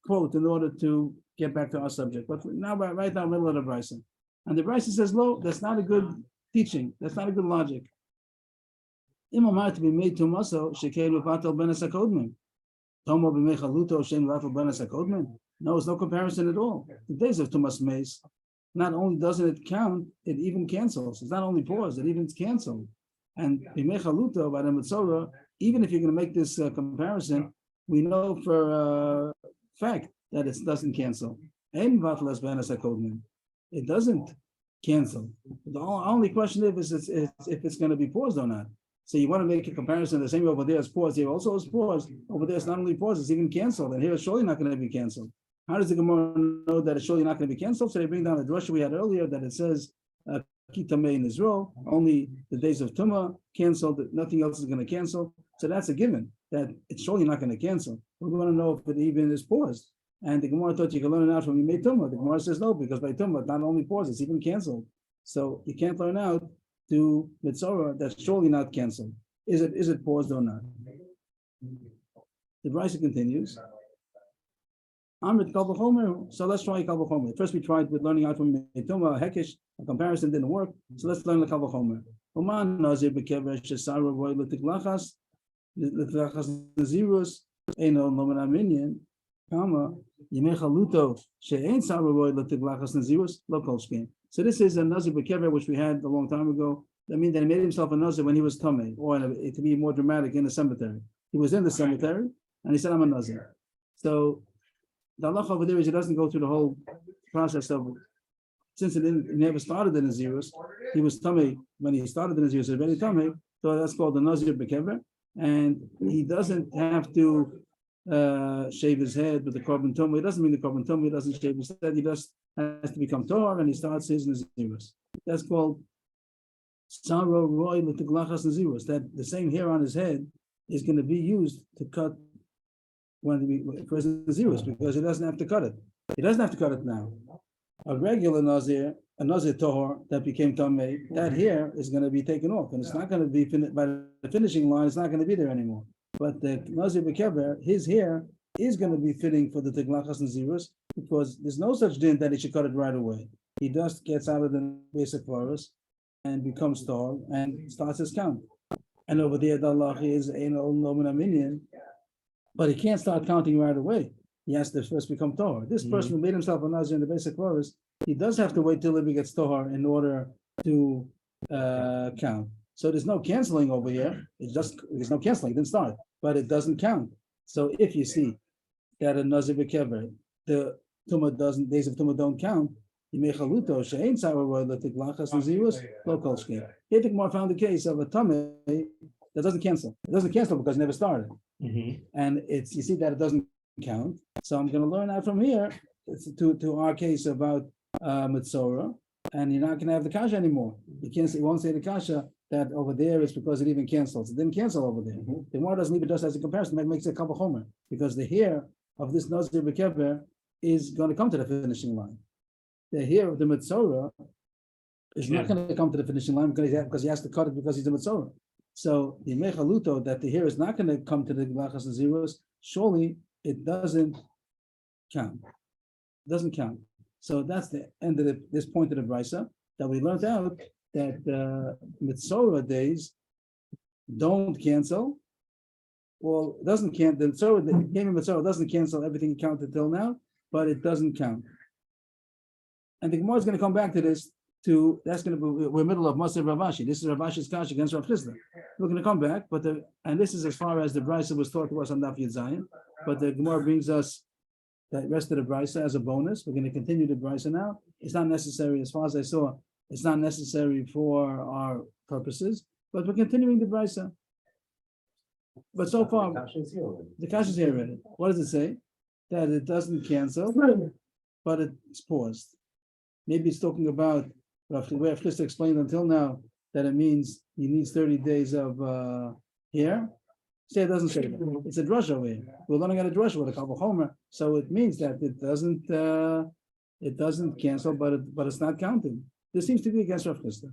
quote in order to get back to our subject. But now, right now, middle of the Brisa. And the Brisa says, low, that's not a good teaching. That's not a good logic. To be made to muscle, no, it's no comparison at all. The days of Tumas Meis, not only doesn't it count, it even cancels. It's not only paused, it even canceled. And Bimei Chaluto by the Mitzorah, even if you're going to make this comparison, we know for a fact that it doesn't cancel. It doesn't cancel. The only question is if it's going to be paused or not. So you want to make a comparison, the same over there is paused, here also is paused. Over there it's not only paused, it's even canceled. And here it's surely not going to be canceled. How does the Gemara know that it's surely not going to be canceled? So they bring down the drasha we had earlier that it says, Kitamei in Israel, only the days of Tumah canceled, nothing else is going to cancel. So that's a given, that it's surely not going to cancel. We want to know if it even is paused. And the Gemara thought you could learn it out from Yimei Tumah. The Gemara says no, because by Tumah, not only paused, it's even canceled. So you can't learn out to Mitzorah that's surely not canceled. Is it paused or not? The Brisa continues. Amrit Kal V'chomer. So let's try Kal V'chomer. First we tried with learning out from Metuma Hekesh. A comparison didn't work. So let's learn the Kal V'chomer. Uman Nazir B'kever Shesara Roy L'Tiglachas Nazirus Eino Nomen Aminyan Kama Yemechaluto She'ein Sara Roy L'Tiglachas Nazirus Lo Kol Shkein. So this is a Nazir B'kever which we had a long time ago. That means that he made himself a Nazir when he was Tameh, or to be more dramatic, in the cemetery. He was in the cemetery and he said, I'm a Nazir. So the halacha over there is he doesn't go through the whole process of, since he never started the Nazirus, he was Tameh when he started the Nazirus, already Tameh, so that's called the Nazir B'kever. And he doesn't have to shave his head with the korban tumah. It doesn't mean the korban tumah, he doesn't shave his head, he just has to become Torah and he starts his Nazirus. That's called Saro Roy L'Tiglachas Nazirus, that the same hair on his head is going to be used to cut for his Nazirus, because he doesn't have to cut it. He doesn't have to cut it now. A regular Nazir, a Nazir Tohor that became Tameh, that hair is going to be taken off, and it's not going to be by the finishing line. It's not going to be there anymore. But the Nazir B'kever, his hair is going to be fitting for the Tiglachas Nazirus, because there's no such din that he should cut it right away. He just gets out of the basic forest and becomes Tahor and starts his count. And over there, the Allah is an old nomen aminion, but he can't start counting right away. He has to first become Tahor. This person who made himself a Nazir in the basic forest, he does have to wait till he gets Tahor in order to count. So there's no canceling over here. There's no canceling. It didn't start, but it doesn't count. So if you see that a Nazir B'kever, the Tumah doesn't, days of Tumah don't count, here the Gemara found the case of a Tameh that doesn't cancel. It doesn't cancel because it never started. And you see that it doesn't count. So I'm going to learn out from here to our case about Mitzorah, and you're not going to have the kasha anymore. You won't say the kasha that over there is because it even cancels. It didn't cancel over there. The Gemara doesn't even just as a comparison. It makes it a couple homer, because the hair of this Nazir B'kever is going to come to the finishing line. The hair of the Mitzorah is not going to come to the finishing line because he has to cut it because he's a Mitzorah. So the Mechaluto, that the hair is not going to come to the Glachas and Zeros, surely it doesn't count. It doesn't count. So that's the end of this point of the Brisa, that we learned out that Mitzorah days don't cancel. Well, it doesn't cancel. The game of Mitzorah doesn't cancel everything counted till now, but it doesn't count. And the Gemara is going to come back to this. That's going to be, we're middle of Maser Ravashi. This is Ravashi's kasha against Rav Chisda. We're going to come back, and this is as far as the Brisa was taught to us on Daf Yud Zayin. But the Gemara brings us the rest of the Brisa as a bonus. We're going to continue the Brisa now. It's not necessary, as far as I saw. It's not necessary for our purposes, but we're continuing the Brisa. But so far, the kasha is here already. What does it say? That it doesn't cancel, but it's paused. Maybe it's talking about the way I've just explained until now, that it means he needs 30 days of hair. Say it doesn't say that. It's a drush over here. We're learning at a drush with a Avrohom, so it means that it doesn't cancel, but it's not counting. This seems to be against Rav Chisda.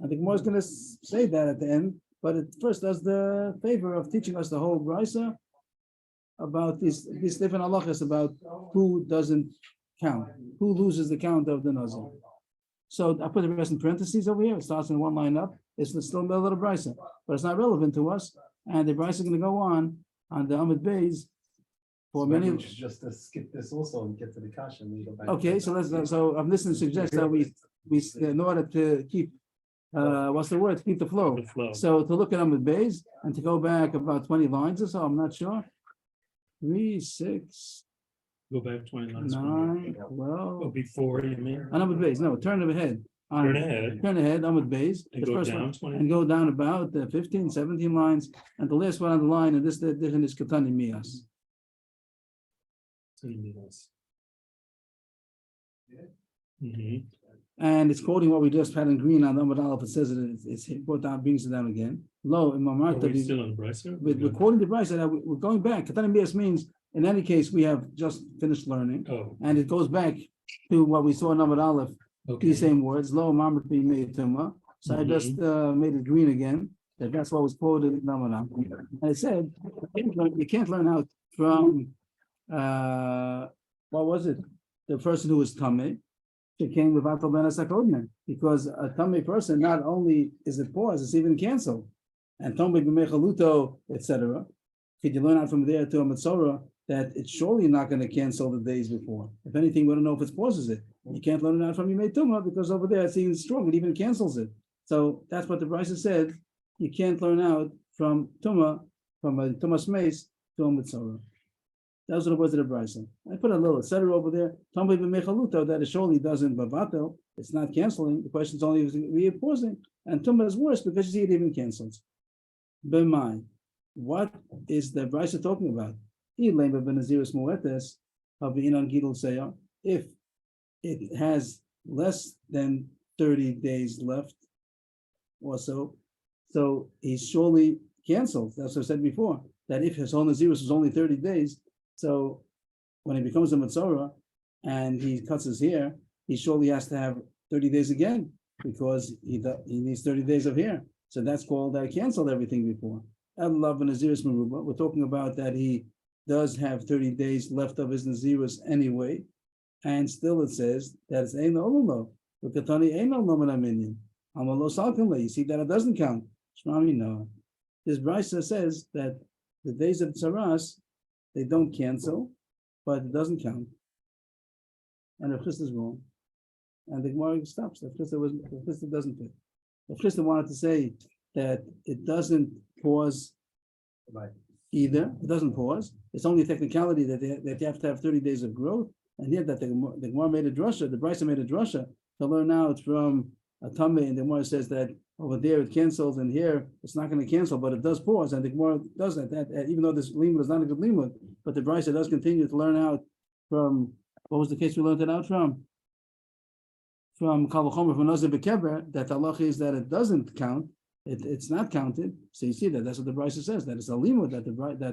I think Gemara is going to say that at the end, but it first does the favor of teaching us the whole Brisa about these different halachas about who doesn't count, who loses the count of the Nazir. So I put the rest in parentheses over here. It starts in one line up. It's still middle of the Brisa, but it's not relevant to us. And the Brisa is going to go on the Amud Beis for many. Just to skip this also and get to the kasha and then go back. Okay, so I'm listening to suggest that we in order to keep what's the word? To keep the flow. So to look at Amud Beis and to go back about 20 lines or so. I'm not sure. 3, 6. Go back 20 lines. 9, 12. Oh, before you mean? On Amud Beis, no, turn ahead. Turn ahead. Turn ahead, Amud Beis. And go down 20. And go down about 15, 17 lines. And the last one on the line, and this edition is Katani Mias. And it's quoting what we just had in green on the Amud Aleph. It says it's brought down, brings it down again. Low in Mamar. Are we still on Brisa? We're quoting the Brisa. We're going back. Katani Mias means, in any case, we have just finished learning. Oh. And it goes back to what we saw in Amud Aleph. Okay. These same words, low mamrit being made tuma. So I just made it green again. that's what was quoted in Ramadan. And it said, you can't learn out from, what was it? The person who was Tameh, became without because a Tameh person, not only is it paused, it's even canceled. And Tameh b'mechaluto, etc. Could you learn out from there to a Matzorah that it's surely not going to cancel the days before? If anything, we don't know if it pauses it. You can't learn it out from Yimei Tumah because over there it's even strong, it even cancels it. So that's what the Brisa said. You can't learn out from Tumah, from a Tumah Smeis to a Matzorah. Those are the words of the Brisa. I put a little etc. over there. Tameh b'mechaluto, that it surely doesn't babatel. It's not canceling. The question is only if it's pausing. And Tumah is worse because you see it even cancels. B'mai. What is the Brisa talking about? If it has less than 30 days left or so he's surely canceled. That's what I said before, that if his whole Nazirus is only 30 days, so when he becomes a Matzorah and he cuts his hair, he surely has to have 30 days again because he needs 30 days of hair. So that's called that canceled everything before. We're talking about that he does have 30 days left of his Nazirus anyway, and still it says that it's Ein Ololo. You see that it doesn't count. No. This Brisa says that the days of Tzaras, they don't cancel, but it doesn't count. And if Chisda is wrong, and the Gemara stops. If Chisda doesn't fit. If Chisda wanted to say that it doesn't pause either, it doesn't pause. It's only a technicality that you have to have 30 days of growth. And yet that the Gemara made a drasha, the Brisa made a drasha to learn out from a Tameh, and the Gemara says that over there it cancels, and here it's not going to cancel, but it does pause, and the Gemara does that even though this limud is not a good limud, but the Brisa does continue to learn out from, what was the case we learned it out from? From Kal V'chomer, from Nazir B'kever, that the halacha is that it doesn't count, it's not counted. So you see that's what the Brisa says, that it's a limud, that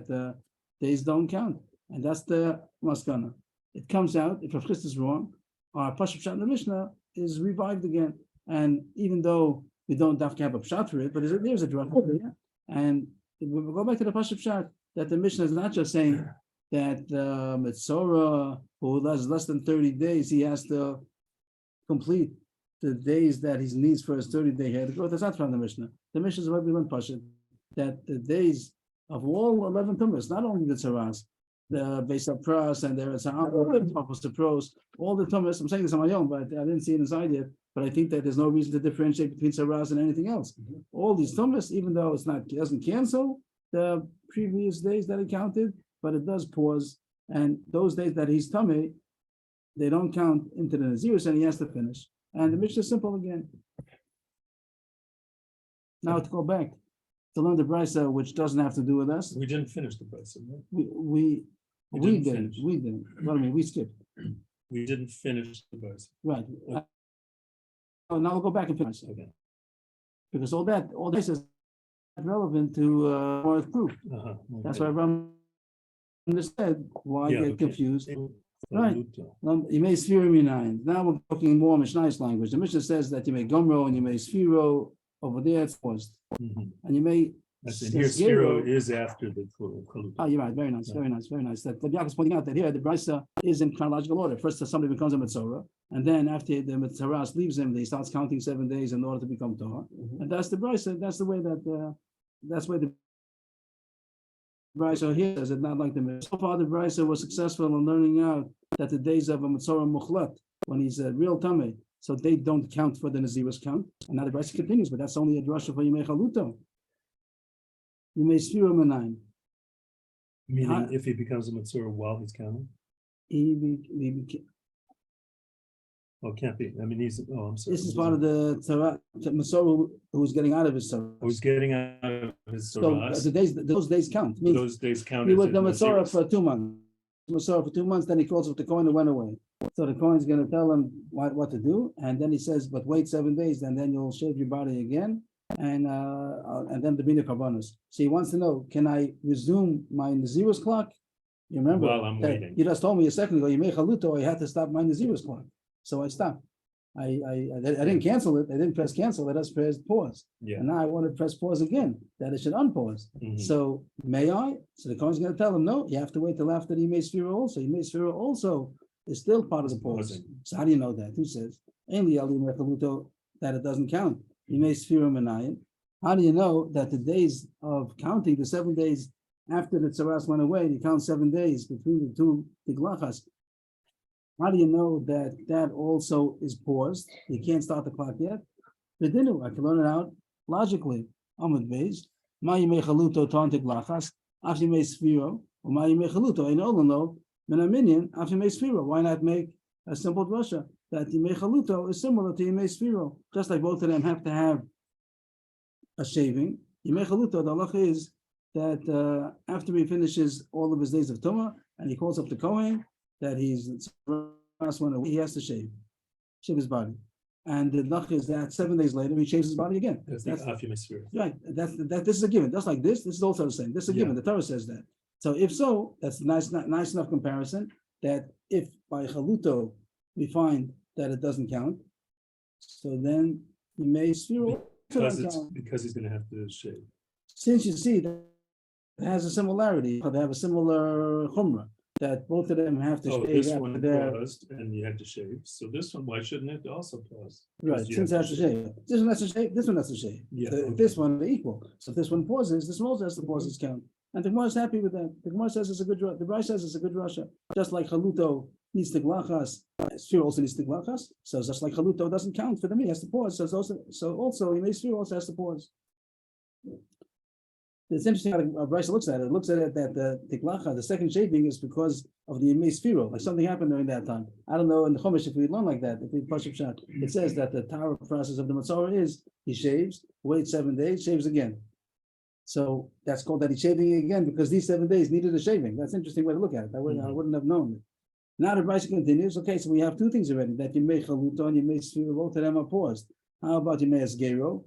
the days don't count, and that's the maskana. It comes out, if Rav Chisda is wrong, our Pashup Pshat in the Mishnah is revived again. And even though we don't have to have a Pshat for it, but there's a drug over here. And we go back to the Pashup Pshat, that the Mishnah is not just saying that the Metzorah, who has less than 30 days, he has to complete the days that he needs for his 30-day hair growth. That's not from the Mishnah. The Mishnah is what we learned, Pashup, that the days of all 11 Tumas, not only the Tzaras, the base of pros and there is the pros, all the Tumas. I'm saying this on my own, but I didn't see it inside yet. But I think that there's no reason to differentiate between Saras and anything else. All these Tumas, even though it doesn't cancel the previous days that it counted, but it does pause. And those days that he's Tameh, they don't count into the Nazirus, and he has to finish. And the Mishnah is simple again. Now to go back to learn the Brisa, which doesn't have to do with us. We didn't finish the Brisa, right? We didn't. What do I mean? We skipped. We didn't finish the Brisa. Right. Now we'll go back and finish again. Because all this is relevant to more proof. Okay. That's why everyone understood why you get confused. Right. You may Sphiro Minayin. Now we're talking more Mishnah's language. The Mishnah says that you may Gomro and you may Sphiro. Over there it's paused. And you may here Sphiro is after the Chalupa. Oh, you're right. Very nice, very nice, very nice. That Yaakov is pointing out that here the Brisa is in chronological order. First, somebody becomes a Metzorah, and then after the Metzorah leaves him, he starts counting 7 days in order to become Torah. And that's the Brisa. That's the way that the Brisa here says it, not like the Metzorah. So far, the Brisa was successful in learning out that the days of a Metzorah Muchlat, when he's a real Tameh, so they don't count for the Nazirus count. And now the Brisa continues, but that's only a drasha for Yimei Chaluto. You may Sphiro Minayin. Meaning, if he becomes a Metzorah while he's counting? Oh, it can't be. I mean, I'm sorry. This is part of the Metzorah who's getting out of his Torah. Who's getting out of his So Torah? those days count. Those days count. He as was a the Metzorah Nazirus. for 2 months. Metzorah for 2 months, then he calls up the Kohen and went away. So the Kohen's going to tell him what to do, and then he says, "But wait 7 days, and then you'll shave your body again." And then the Bina Karbanos. So he wants to know, can I resume my Nazirus clock? You remember While I'm that waiting. you just told me a second ago, you made Chaluto, I had to stop my Nazirus clock. So I stopped. I didn't cancel it. I didn't press cancel. Let us press pause. Yeah. And now I want to press pause again, that it should unpause. Mhm. So may I? So the Kohen's going to tell him, no, you have to wait till after the Yimei Sfira also. Yimei Sfira also is still part of the pause. Pausing. So how do you know that? Who says? Ainly Ali Mechaluto, that it doesn't count. Yimei Sfira Menayim. How do you know that the days of counting, the 7 days after the Tzaras went away, you count 7 days between the two Tiglachas? How do you know that that also is paused? You can't start the clock yet. The dinner, I can learn it out logically. Amud Beis, Ma Yimei Chaluto Ton Tiglachas, Af Yimei Sfiro, or Ma Yimei Chaluto, in Olano, Menaminian, Af Yimei Sfiro. Why not make a simple drasha that Yimei Chaluto is similar to Yimei Sfiro, just like both of them have to have a shaving. Yimei Chaluto, the halacha is that after he finishes all of his days of Tumah and he calls up the Kohen, that he's last one he has to shave his body, and the luck is that 7 days later he shaves his body again. That's the Afyamisphere. Right. This is a given. Just like this is also the same. This is a given. The Torah says that. So if so, that's nice enough comparison that if by chaluto we find that it doesn't count, so then he may sphere because he's going to have to shave. Since you see that it has a similarity, they have a similar chumrah, that both of them have to shave This after one their paused and you had to shave. So this one, why shouldn't it also pause? right. You Since it have has to shave, this one has to shave. This one has to shave. Yeah, So okay. this one they're equal. So if this one pauses, this one also has to pause its count. And the Gemara is happy with that. The Gemara says it's a good. The Gemara says it's a good rasha. Just like chaluto needs tiglachas, sphere also needs tiglachas. So just like chaluto doesn't count for them, he has to pause. So also he may sphere also has to pause. It's interesting how Bryce looks at it. It looks at it that the tiklacha, the second shaving, is because of the Yemei Sfiro. Like something happened during that time. I don't know in the Chumash if we learn like that. If we push up shot, it says that the Torah process of the Matzorah is he shaves, waits 7 days, shaves again. So that's called that he's shaving again because these 7 days needed a shaving. That's an interesting way to look at it. I wouldn't have known it. Now the Bryce continues. Okay, so we have two things already: that Yemei Chaluto and Yemei Sfiro, both of them are paused. How about Yemei Esgero?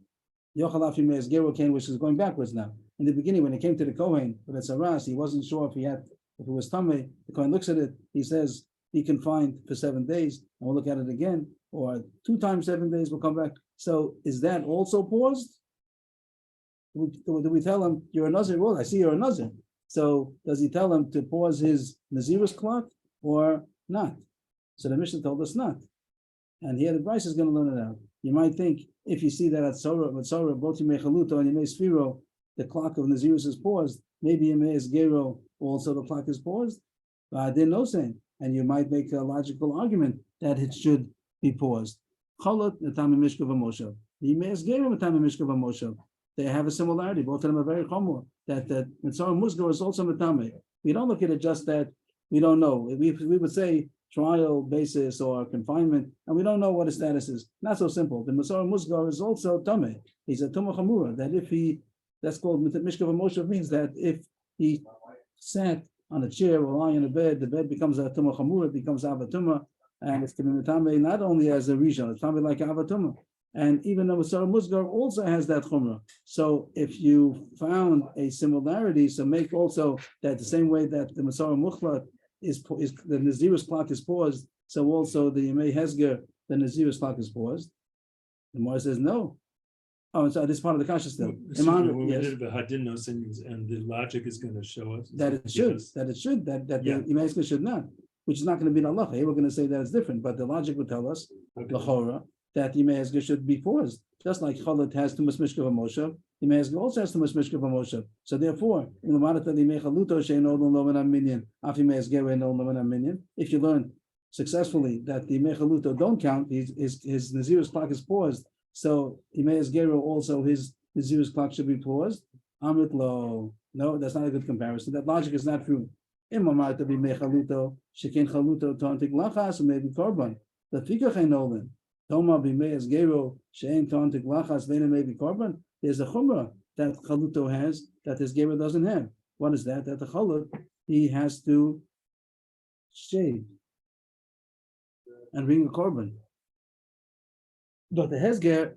Yochalaf Yemei Esgero came, which is going backwards now. In the beginning, when it came to the Kohen, but it's Aras, he wasn't sure if it was Tameh. The Kohen looks at it, he says, he can find for 7 days, and we'll look at it again, or 2 times 7 days, we'll come back. So is that also paused? Do we tell him, you're a nazir? Well, I see you're a nazir. So does he tell him to pause his nazirus clock or not? So the Mishnah told us not. And here the Bryce is going to learn it out. You might think, if you see that at Sorah, both Yemei Chaluto and Yemei Sfiro, the clock of Nazirus is paused, maybe Yemei Esgero also the clock is paused. But I didn't know saying, and you might make a logical argument that it should be paused. Chalot Natami Mishka v'Moshe. Yemei Esgero Natami Mishka v'Moshe. They have a similarity. Both of them are very common. That Mitzvah Musgar is also Matame. We don't look at it just that we don't know. We would say trial basis or confinement, and we don't know what his status is. Not so simple. The Mitzvah Musgar is also Tameh. He's a Tumah Chamura. That if that's called Mishka v'Moshe, means that if he sat on a chair or lying in a bed, the bed becomes a Tumah Chamura, it becomes Avatuma, and it's going to be not only as a region, it's probably like Avatuma. And even the Masar Musgar also has that Chumrah. So if you found a similarity, so make also that the same way that the Masar Mukhlat is the Nazirus clock is paused, so also the Yemei Hesger, the Nazirus clock is paused. The Gemara says no. Oh, so this is part of the kasha still. When we did the Hadin and the logic is going to show us that the Yemei Hesger should not, which is not going to be the halacha. Here we're going to say that it's different, but the logic would tell us, l'chora, that Yemei Hesger should be paused. Just like Chalat has Tumas Mishka v'Moshe, Yemei Hesger also has Tumas Mishka v'Moshe. So therefore, in the Marat Yemei Chaluto she'eno lo'men minyan, af Yemei Hesger eno lo'men minyan. If you learn successfully that the Yemei Chaluto don't count, his Nazirus clock is paused. So Yemei Hesger also his Nazirus clock should be paused. Amrit lo. No, that's not a good comparison. That logic is not true. In Marat Yemei Chaluto shekin Chaluto tontik lachas maybe korban. The fikach enolen. Toma b'mei esgero she'en tontik lachas v'ena maybe korban. There's a chumrah that chaluto has that his gero doesn't have. What is that? That the chalut he has to shave and bring a korban, but the hesger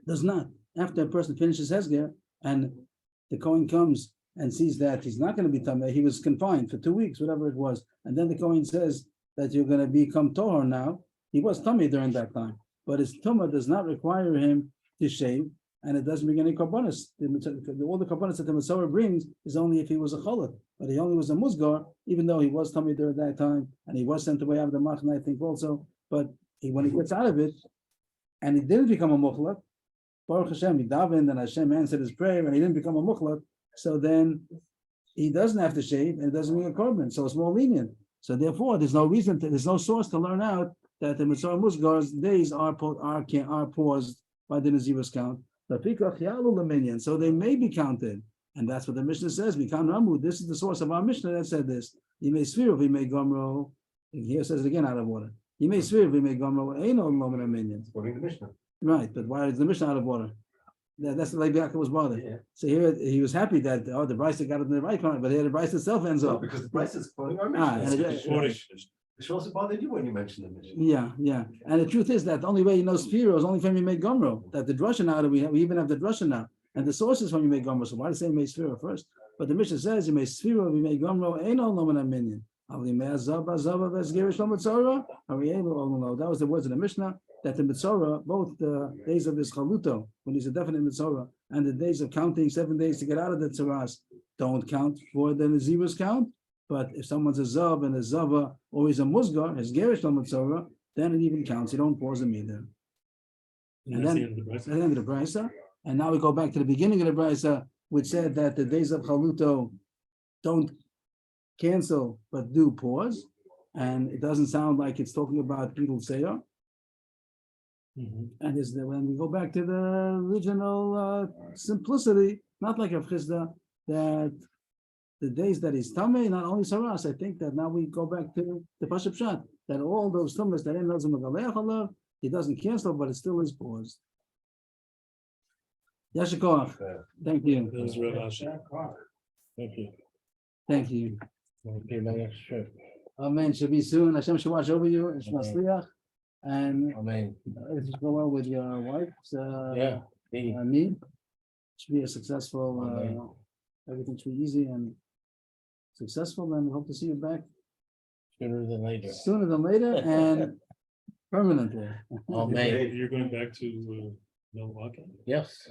does not. After a person finishes hesger and the Kohen comes and sees that he's not going to be tameh, he was confined for 2 weeks, whatever it was, and then the Kohen says that you're going to become tohar now. he was tummy during that time, but his tumah does not require him to shave, and it doesn't bring any karbonis. All the karbonis that the Masorah brings is only if he was a cholat, but he only was a musgar, even though he was tummy during that time, and he was sent away out of the machna, I think also. But when he gets out of it, and he didn't become a mukhlat, Baruch Hashem, he davened, and Hashem answered his prayer, and he didn't become a mukhlat. So then he doesn't have to shave, and it doesn't bring a korban, so it's more lenient. So therefore, there's no reason, there's no source to learn out that the Mitzvah Musgar's days are paused by the Nazir's count. So they may be counted, and that's what the Mishnah says. We count Ramu. This is the source of our Mishnah that said this. You may swear if he may gomro. Here says it again out of order. You may swear if he may gomro. Ain't no moment of minions. According to the Mishnah. Right, but why is the Mishnah out of order? That's the way Yaakov was bothered. Yeah. So here he was happy that the Brisa got it in the right corner, but here the Brisa itself ends No, up. because the price is quoting our Ah, Mishnah. and It should also bother you when you mention the Mishnah. Yeah. And the truth is that the only way you know Sphiro is only from you make Gomro. That the Drusha now, we even have the Drusha now. And the source is from you make Gomro. So why do you say you make Sphiro first? But the Mishnah says you make Sphiro, we make Gomro, ain't no Loman Minion. That was the words of the Mishnah, that the Mitzorah, both the days of this Chaluto, when he's a definite Mitzorah, and the days of counting 7 days to get out of the Tzaras, don't count for the Nazir's count. But if someone's a Zav and a Zava, or he's a Musgar, his Gerish Mitzorah, then it even counts. You don't pause them either. And then at the end of the Brisa, and now we go back to the beginning of the Brisa, which said that the days of Chaluto don't cancel but do pause, and it doesn't sound like it's talking about Gidul Seir. And when we go back to the original simplicity, not like Rav Chisda, that the days that he's Tameh, not only Saras, I think that now we go back to the Pashup Shat, that all those Tumas that he doesn't cancel, but it still is paused. Yashikoach. Thank you. That was Rav Ashi. Thank you. Thank you. Okay, my next trip. Amen. Should be soon. Hashem should watch over you. It's Masliach. And Amen. it should go well with your wife. Yeah. Me. Should be a successful, everything should be easy and successful. And we hope to see you back sooner than later and permanently. Amen. You're going back to Milwaukee? Yes.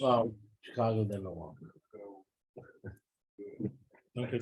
Well, Chicago, then Milwaukee. Okay.